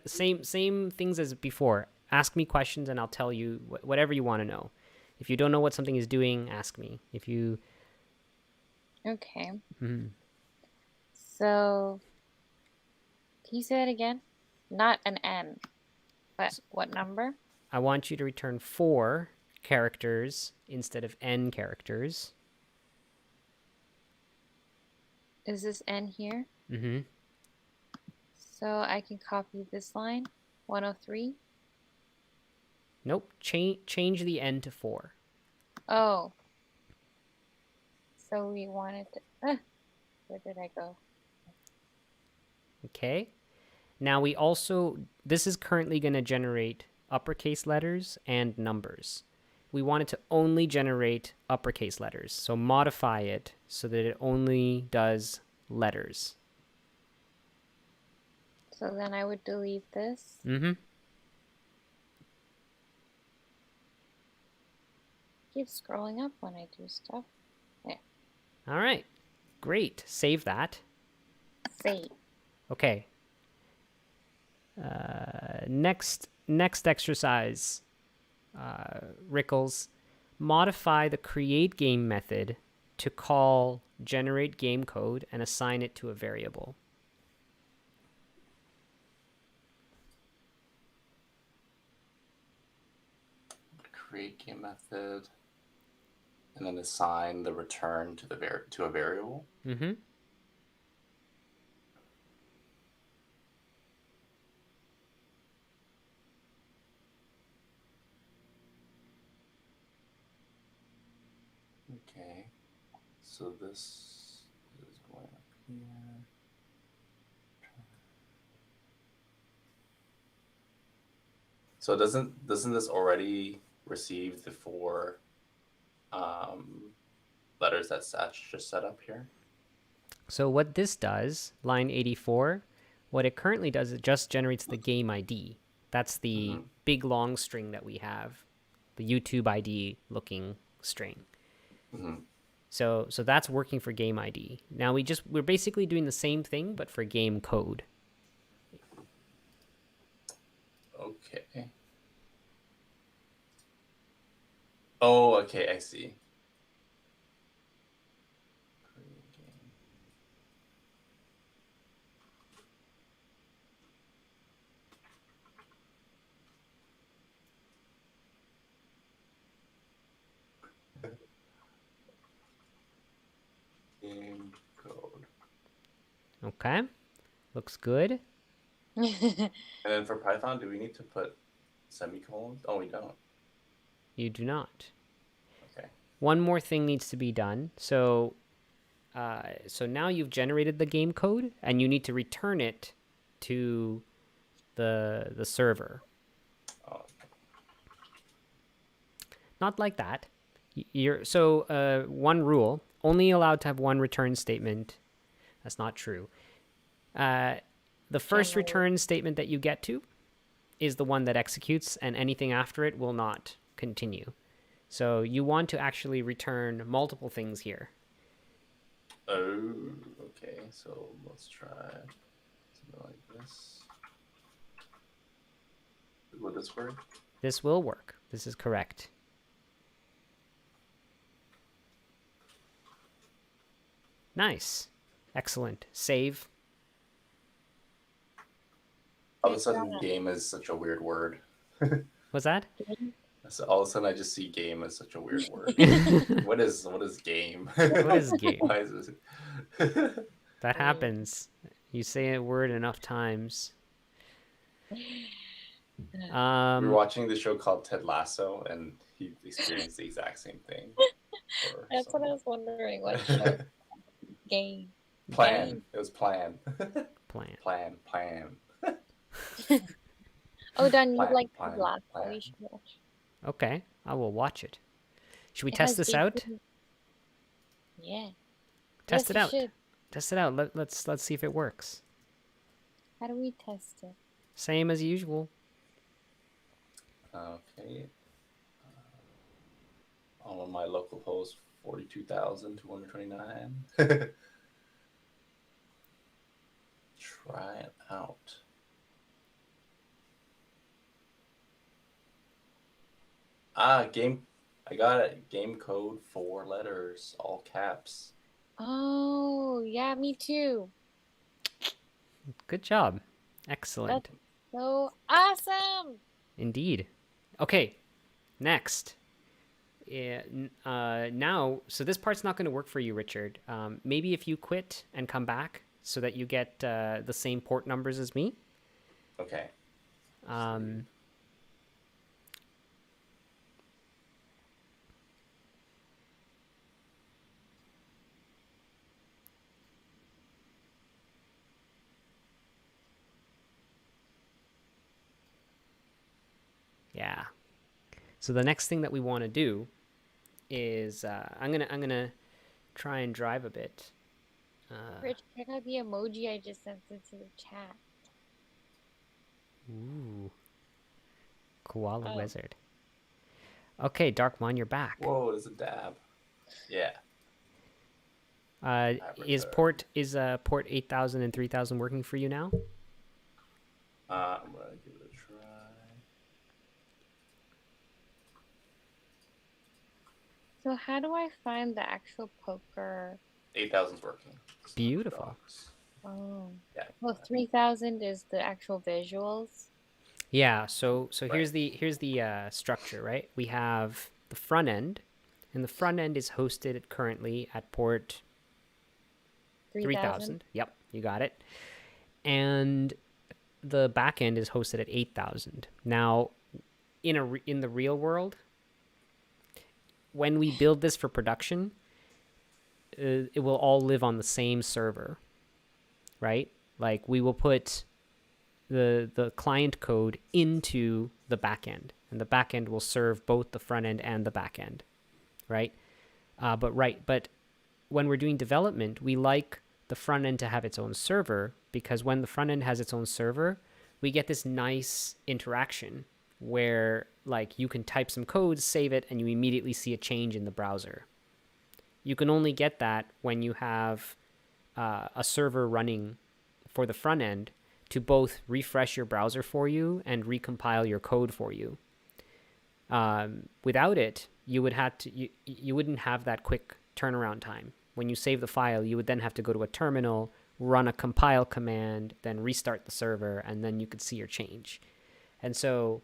same things as before. Ask me questions and I'll tell you whatever you want to know. If you don't know what something is doing, ask me. If you Okay. mm-hmm. So, can you say it again? Not an N, but what number? I want you to return 4 characters instead of n characters. Is this N here? Mm-hmm. So I can copy this line, 103. Nope. Change the n to 4. Oh. So we wanted to... where did I go? Okay. Now we also, this is currently going to generate uppercase letters and numbers. We want it to only generate uppercase letters. So modify it so that it only does letters. So then I would delete this. Mm-hmm. Keep scrolling up when I do stuff. Yeah. All right. Great. Save that. Save. Okay. Next exercise, Rickles, modify the create game method to call generate game code and assign it to a variable. Create game method, and then assign the return to to a variable. Mm-hmm. Okay, so this is going up here. So doesn't this already receive the 4 letters that Satch just set up here? So what this does, line 84, what it currently does, it just generates the game ID. That's the big long string that we have, the YouTube ID looking string. Mm-hmm. So that's working for game ID. Now we're basically doing the same thing, but for game code. Okay. Oh, okay, I see. Game code. Okay. Looks good. And then for Python, do we need to put semicolons? Oh, we don't. You do not. Okay. one more thing needs to be done. So now you've generated the game code, and you need to return it to the server. Oh, Not like that. One rule: only allowed to have one return statement. That's not true. The first Generally. return statement that you get to is the one that executes, and anything after it will not continue. So you want to actually return multiple things here. oh, okay. So let's try something like this. Will this work? This will work. This is correct. Nice. Excellent. Save. All of a sudden, game is such a weird word. What's that? So all of a sudden, I just see game as such a weird word. What is game? What is game? Why is this? That happens. You say a word enough times. We were watching the show called Ted Lasso, and he experienced the exact same thing. That's what I was wondering. What show? Game. Plan. Game. It was plan. Plan. Plan. Oh, Don, you Plan, like plan, Ted Lasso? plan. You should watch. Okay, I will watch it. Should we It test has this out? Jason- Yeah. Test Yes, it you out. should. Test it out. Let's see if it works. How do we test it? Same as usual. Okay. All of my local hosts, 42,229. Try it out. Game. I got it. Game code 4 letters, all caps. Oh, yeah, me too. Good job. Excellent. That's so awesome. Indeed. Okay, next. Now, so this part's not going to work for you, Richard. Maybe if you quit and come back so that you get the same port numbers as me. Okay. Yeah. So the next thing that we want to do is I'm gonna try and drive a bit. Rich, check out the emoji I just sent into the chat. Ooh. Koala Oh. wizard. Okay, Darkmon, you're back. Whoa, there's a dab. Yeah. Is port 8,000 and 3,000 working for you now? I'm gonna give it a try. So how do I find the actual poker? 8,000's working. Beautiful. Docs. Oh. Yeah. Well, 3,000 is the actual visuals. Yeah, so Right. here's the structure, right? We have the front end, and the front end is hosted currently at port 3,000. Yep, you got it. And the back end is hosted at 8,000. Now, in the real world, when we build this for production, it will all live on the same server, right? Like we will put the client code into the backend, and the backend will serve both the front end and the back end, right? But when we're doing development, we like the front end to have its own server, because when the front end has its own server, we get this nice interaction where like you can type some code, save it, and you immediately see a change in the browser. You can only get that when you have a server running for the front end to both refresh your browser for you and recompile your code for you. Without it, you wouldn't have that quick turnaround time. When you save the file, you would then have to go to a terminal, run a compile command, then restart the server, and then you could see your change. And so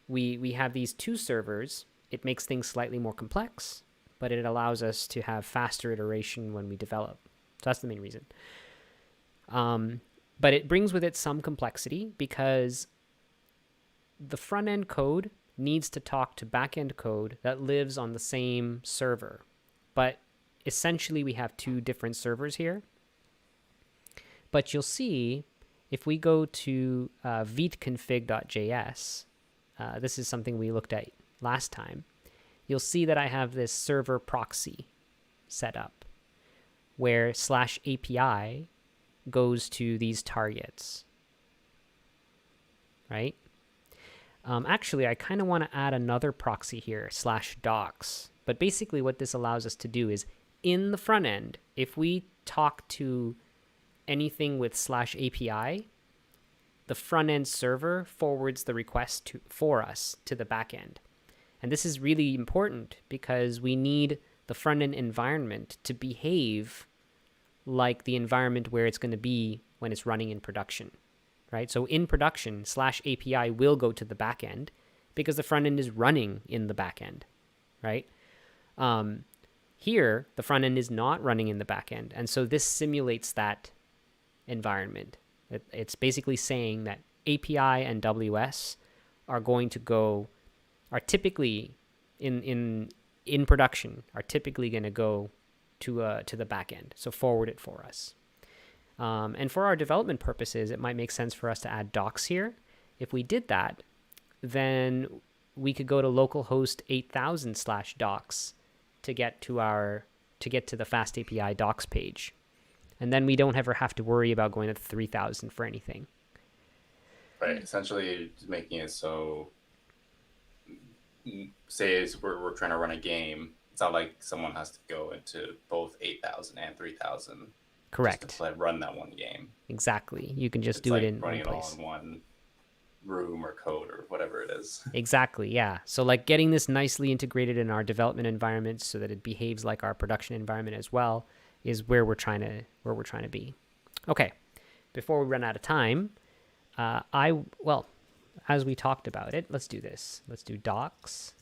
we have these two servers. It makes things slightly more complex, but it allows us to have faster iteration when we develop. So that's the main reason. But it brings with it some complexity, because the front end code needs to talk to backend code that lives on the same server. But essentially, we have two different servers here. But you'll see if we go to vitconfig.js, this is something we looked at last time, you'll see that I have this server proxy set up where /API goes to these targets, right? Actually, I kind of want to add another proxy here, /docs. But basically what this allows us to do is in the front end, if we talk to anything with /API, the front end server forwards the request for us to the back end. And this is really important because we need the front end environment to behave like the environment where it's going to be when it's running in production, right? So in production, /API will go to the back end because the front end is running in the back end, right? Here, the front end is not running in the back end. And so this simulates that environment. It's basically saying that API and WS are typically in production, are typically going to go to the back end. So forward it for us. And for our development purposes, it might make sense for us to add docs here. If we did that, then we could go to localhost 8000/docs to get to the fast API docs page. And then we don't ever have to worry about going to 3000 for anything. Right. Essentially making it so, say we're trying to run a game, it's not like someone has to go into both 8000 and 3000. Correct. Just to run that one game. Exactly. You can just do like it in running one place. it all in one room or code or whatever it is. Exactly. Yeah. So like getting this nicely integrated in our development environment so that it behaves like our production environment as well is where we're trying to be. Okay. Before we run out of time, as we talked about it, let's do this. Let's do docs,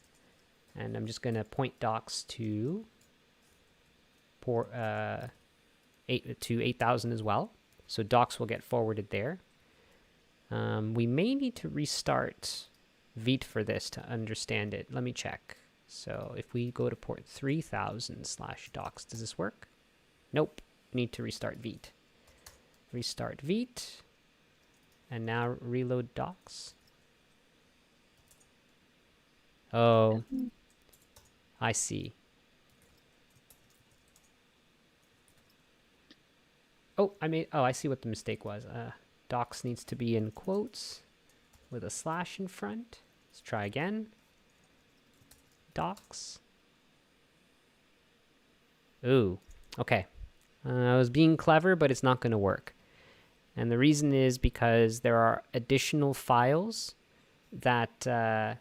and I'm just going to point docs to 8000 as well. So docs will get forwarded there. We may need to restart Vite for this to understand it. Let me check. So if we go to port 3000/docs, does this work? Nope. Need to restart Vite. Restart Vite. And now reload docs. Oh, I see. I see what the mistake was. Docs needs to be in quotes with a slash in front. Let's try again. Docs. Ooh, okay. I was being clever, but it's not going to work. And the reason is because there are additional files that the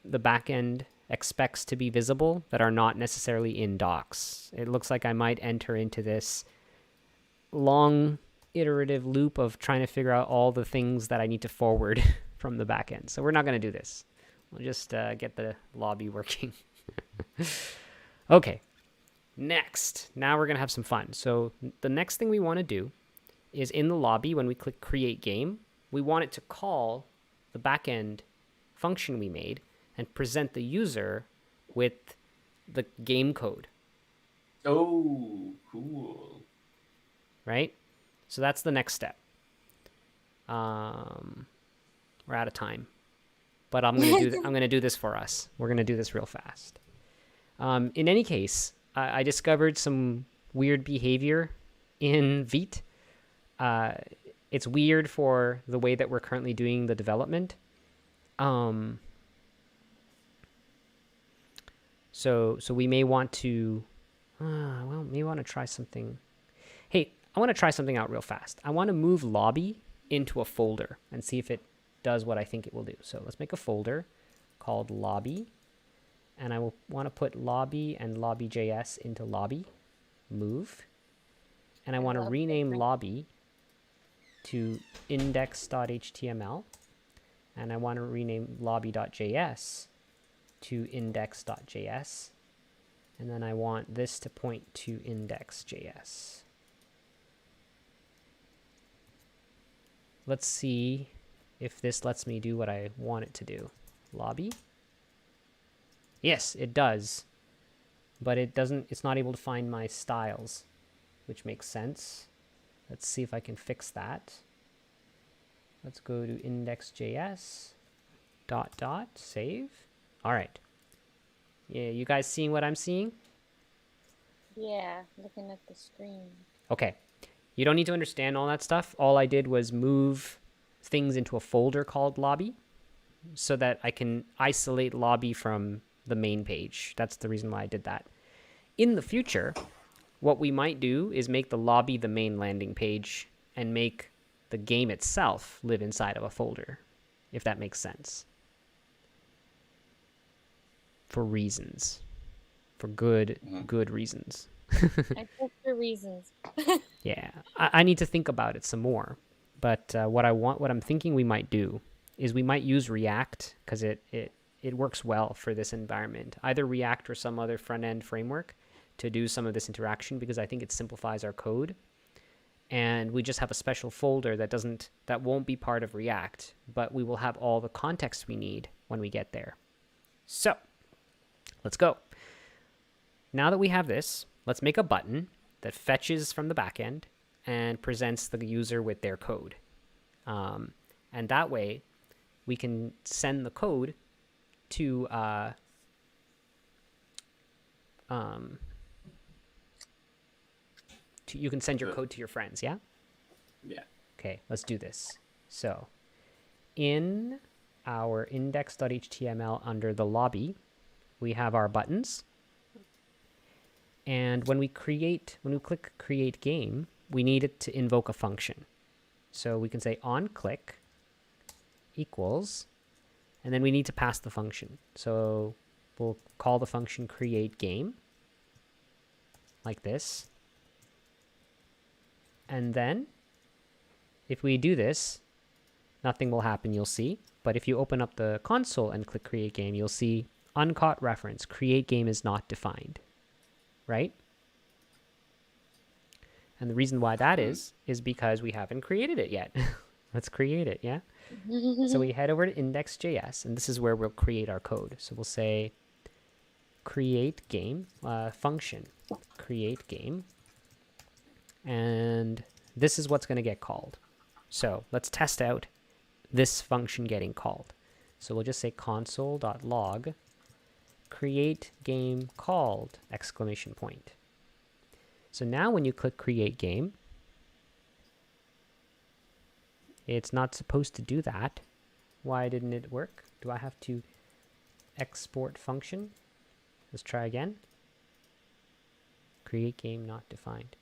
backend expects to be visible that are not necessarily in docs. It looks like I might enter into this long iterative loop of trying to figure out all the things that I need to forward from the backend. So we're not going to do this. We'll just get the lobby working. Okay. Next, now we're going to have some fun. So the next thing we want to do is in the lobby, when we click create game, we want it to call the backend function we made and present the user with the game code. Oh, cool. Right? So that's the next step. We're out of time, but I'm gonna do this for us. We're gonna do this real fast. In any case, I discovered some weird behavior in Vite. It's weird for the way that we're currently doing the development. So we may want to, may want to try something. Hey, I want to try something out real fast. I want to move lobby into a folder and see if it does what I think it will do. So let's make a folder called lobby. And I will want to put lobby and lobby.js into lobby, move. And I want to rename lobby to index.html. And I want to rename lobby.js to index.js. And then I want this to point to index.js. Let's see if this lets me do what I want it to do. lobby. Yes, it does. But it's not able to find my styles, which makes sense. Let's see if I can fix that. Let's go to index.js, save. All right. Yeah, you guys seeing what I'm seeing? Yeah, looking at the screen. Okay. You don't need to understand all that stuff. All I did was move things into a folder called lobby so that I can isolate lobby from the main page. That's the reason why I did that. In the future, what we might do is make the lobby the main landing page and make the game itself live inside of a folder, if that makes sense. For reasons. For good reasons. I guess for reasons. Yeah, I need to think about it some more. But what I'm thinking we might do is we might use React because it works well for this environment. Either React or some other front-end framework to do some of this interaction because I think it simplifies our code. And we just have a special folder that won't be part of React, but we will have all the context we need when we get there. So let's go. Now that we have this, let's make a button that fetches from the backend and presents the user with their code. And that way, we can send the code to you can send your code to your friends, yeah? Yeah. Okay, let's do this. So, in our index.html under the lobby, we have our buttons. And when we click create game, we need it to invoke a function. So we can say onClick equals, and then we need to pass the function. So we'll call the function create game like this. And then if we do this, nothing will happen, you'll see. But if you open up the console and click create game, you'll see uncaught reference, create game is not defined, right? And the reason why that is because we haven't created it yet. Let's create it, yeah? So we head over to index.js, and this is where we'll create our code. So we'll say create game, function, create game. And this is what's going to get called. So let's test out this function getting called. So we'll just say console.log create game called exclamation point. So now when you click create game, it's not supposed to do that. Why didn't it work? Do I have to export function? Let's try again. Create game not defined.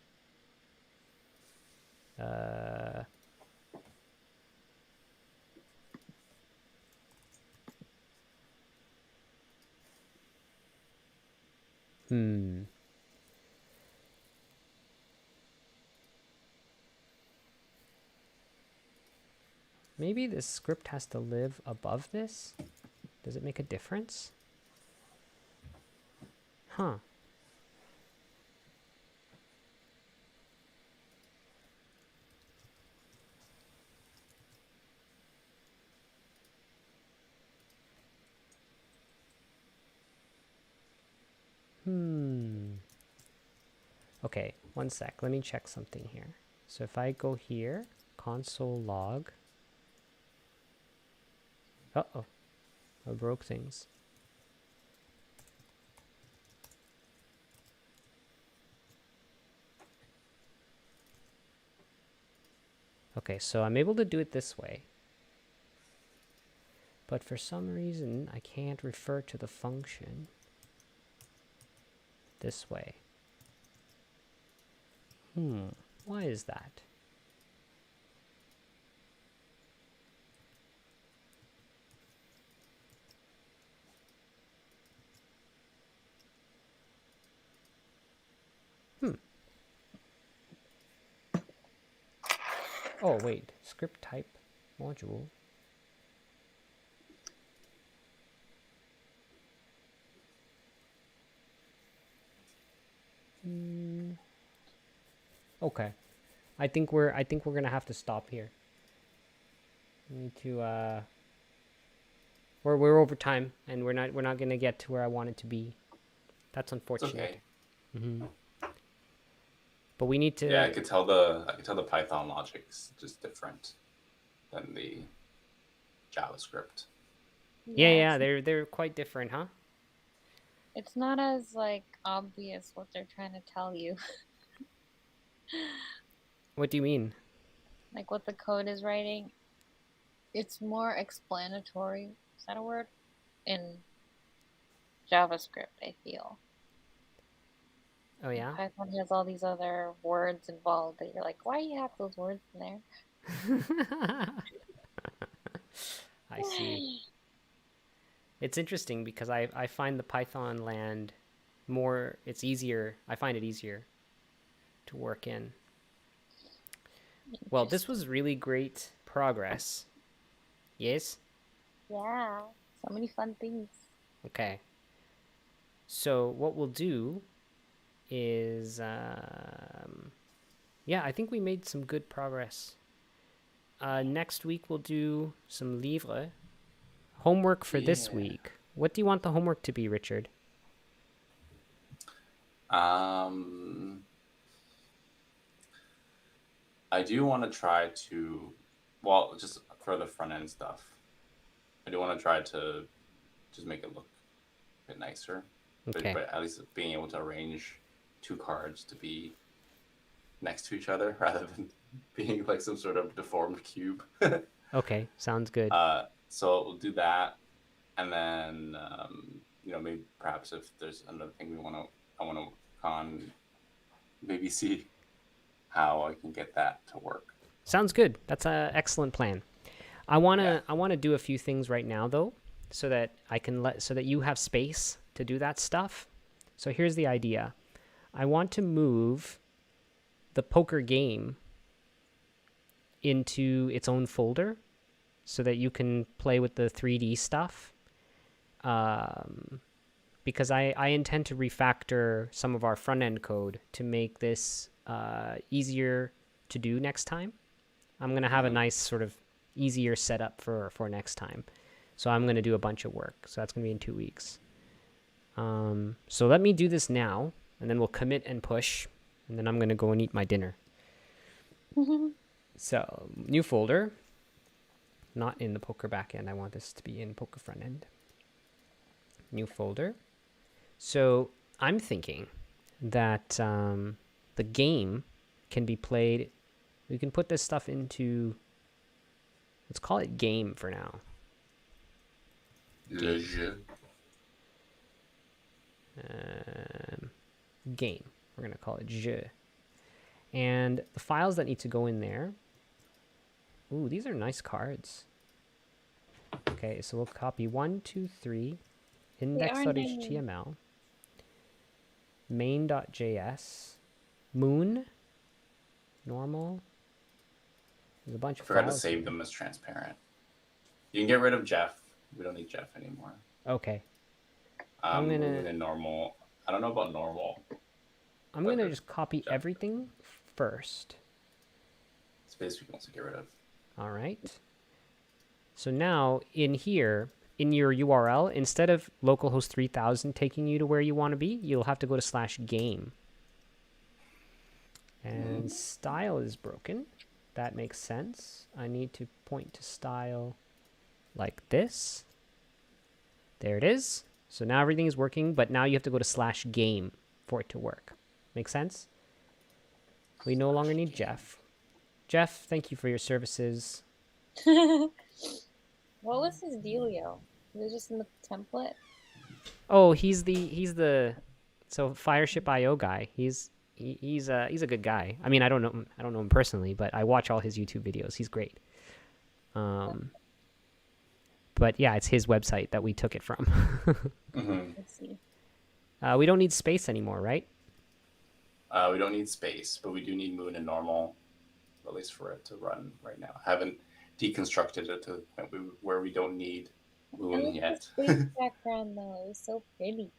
Maybe this script has to live above this? Does it make a difference? Huh. Okay, one sec. Let me check something here. So if I go here, console log. Uh-oh. I broke things. Okay, so I'm able to do it this way. But for some reason, I can't refer to the function this way. Why is that? Oh, wait. Script type module. Okay. I think we're gonna have to stop here. We need to We're over time, and we're not gonna get to where I want it to be. That's It's unfortunate. okay. But we need to. Yeah, I could tell the Python logic's just different than the JavaScript. Yeah, they're quite different, huh? It's not as like obvious what they're trying to tell you. What do you mean? Like what the code is writing. It's more explanatory. Is that a word? In JavaScript, I feel. Oh yeah. Python has all these other words involved that you're like, why do you have those words in there? I see. It's interesting because I find the Python land more. It's easier. I find it easier to work in. Well, this was really great progress. Yes? Yeah, so many fun things. Okay. So what we'll do is, yeah, I think we made some good progress. Next week we'll do some livre. Homework for this Yeah. week. What do you want the homework to be, Richard? I do want to try to, well, just for the front end stuff, I do want to try to just make it look a bit nicer. Okay. But at least being able to arrange two cards to be next to each other rather than being like some sort of deformed cube. Okay, sounds good. So we'll do that, and then maybe perhaps if there's another thing I want to work on, maybe see how I can get that to work. Sounds good. That's an excellent plan. I wanna do a few things right now though, so that I can so that you have space to do that stuff. So here's the idea. I want to move the poker game into its own folder so that you can play with the 3D stuff. Because I intend to refactor some of our front end code to make this easier to do next time. I'm going to have a nice sort of easier setup for next time. So I'm going to do a bunch of work. So that's going to be in 2 weeks. So let me do this now, and then we'll commit and push, and then I'm going to go and eat my dinner. So new folder, not in the poker backend. I want this to be in poker front end. New folder. So I'm thinking that the game can be played. We can put this stuff into, let's call it game for now. Game. We're going to call it jeu. And the files that need to go in there. Ooh, these are nice cards. Okay, so we'll copy 1, 2, 3, index.html, main.js, moon, normal. There's a bunch of I forgot to files save here. them as transparent. You can get rid of Jeff. We don't need Jeff anymore. Okay. I'm gonna move in normal. I don't know about normal. I'm going to just copy everything first. Space we can also get rid of. All right. So now in here, in your URL, instead of localhost 3000 taking you to where you want to be, you'll have to go to /game. And style is broken. That makes sense. I need to point to style like this. There it is. So now everything is working, but now you have to go to /game for it to work. Make sense? We no longer need Jeff. Jeff, thank you for your services. What was his dealio? Was it just in the template? Oh, he's the so Fireship.io guy. He's a good guy. I mean, I don't know him personally, but I watch all his YouTube videos. He's great. But yeah, it's his website that we took it from. Let's see. We don't need space anymore, right? We don't need space, but we do need moon and normal, at least for it to run right now. I haven't deconstructed it to the point where we don't need moon yet. The space background though, it was so pretty.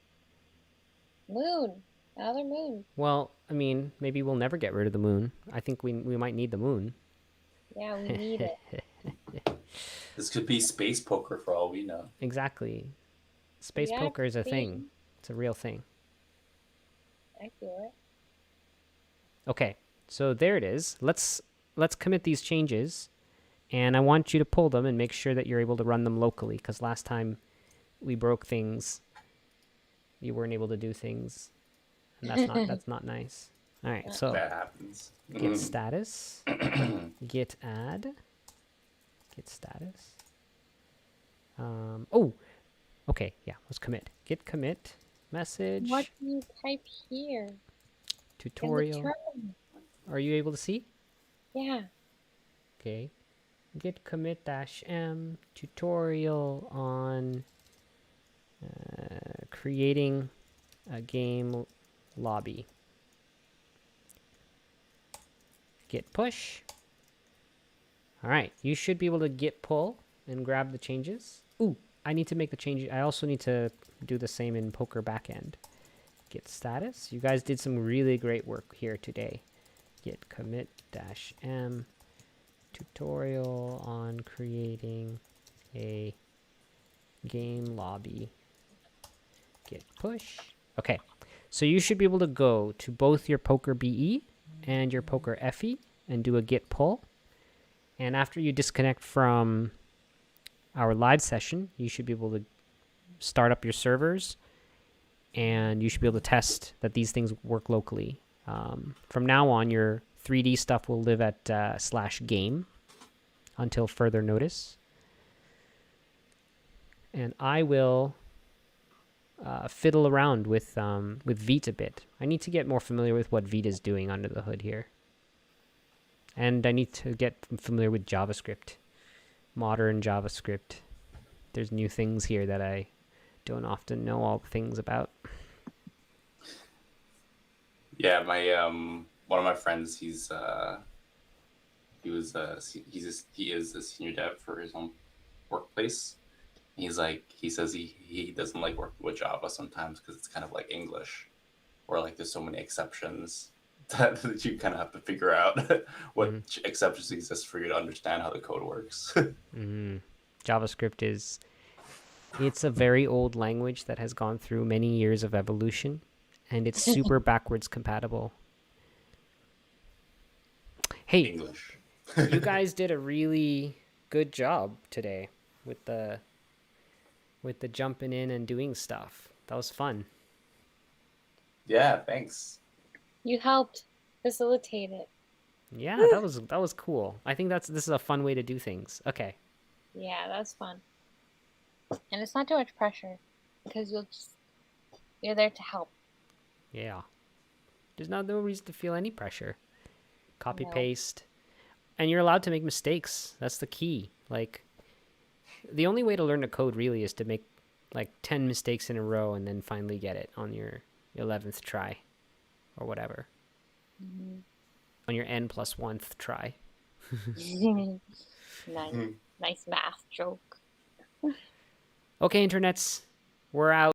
Moon, another moon. Well, I mean, maybe we'll never get rid of the moon. I think we might need the moon. Yeah, we need it. This could be space poker for all we know. Exactly. Space Yeah, poker is a see, thing. It's a real thing. I feel it. Okay, so there it is. Let's commit these changes, and I want you to pull them and make sure that you're able to run them locally. Because last time we broke things, you weren't able to do things, and that's not nice. All right, so That happens. git status, git add, git status. Oh, okay, yeah. Let's commit. Git commit message What do you type here? In the tutorial. term. Are you able to see? Yeah. Okay. Git commit -m tutorial on creating a game lobby. Git push. All right, you should be able to git pull and grab the changes. Ooh, I need to make the change. I also need to do the same in poker backend. Git status. You guys did some really great work here today. Git commit -m tutorial on creating a game lobby. Git push. Okay, so you should be able to go to both your poker BE and your poker FE and do a git pull. And after you disconnect from our live session, you should be able to start up your servers, and you should be able to test that these things work locally. From now on, your 3D stuff will live at /game until further notice. And I will fiddle around with Vite a bit. I need to get more familiar with what Vite is doing under the hood here. And I need to get familiar with JavaScript, modern JavaScript. There's new things here that I don't often know all the things about. Yeah, my one of my friends, he is a senior dev for his own workplace. He says he doesn't like working with Java sometimes because it's kind of like English, where like there's so many exceptions that you kind of have to figure out what exceptions exist for you to understand how the code works. JavaScript it's a very old language that has gone through many years of evolution, and it's super backwards compatible. Hey, English. you guys did a really good job today with the jumping in and doing stuff. That was fun. Yeah, thanks. You helped facilitate it. Yeah, that was cool. I think this is a fun way to do things. Okay. Yeah, that's fun. And it's not too much pressure because you're there to help. Yeah. There's no reason to feel any pressure. Copy No. paste. And you're allowed to make mistakes. That's the key. Like, the only way to learn to code really is to make like 10 mistakes in a row and then finally get it on your 11th try or whatever. On your n+1th try. Nice math joke. Okay, internets, we're out.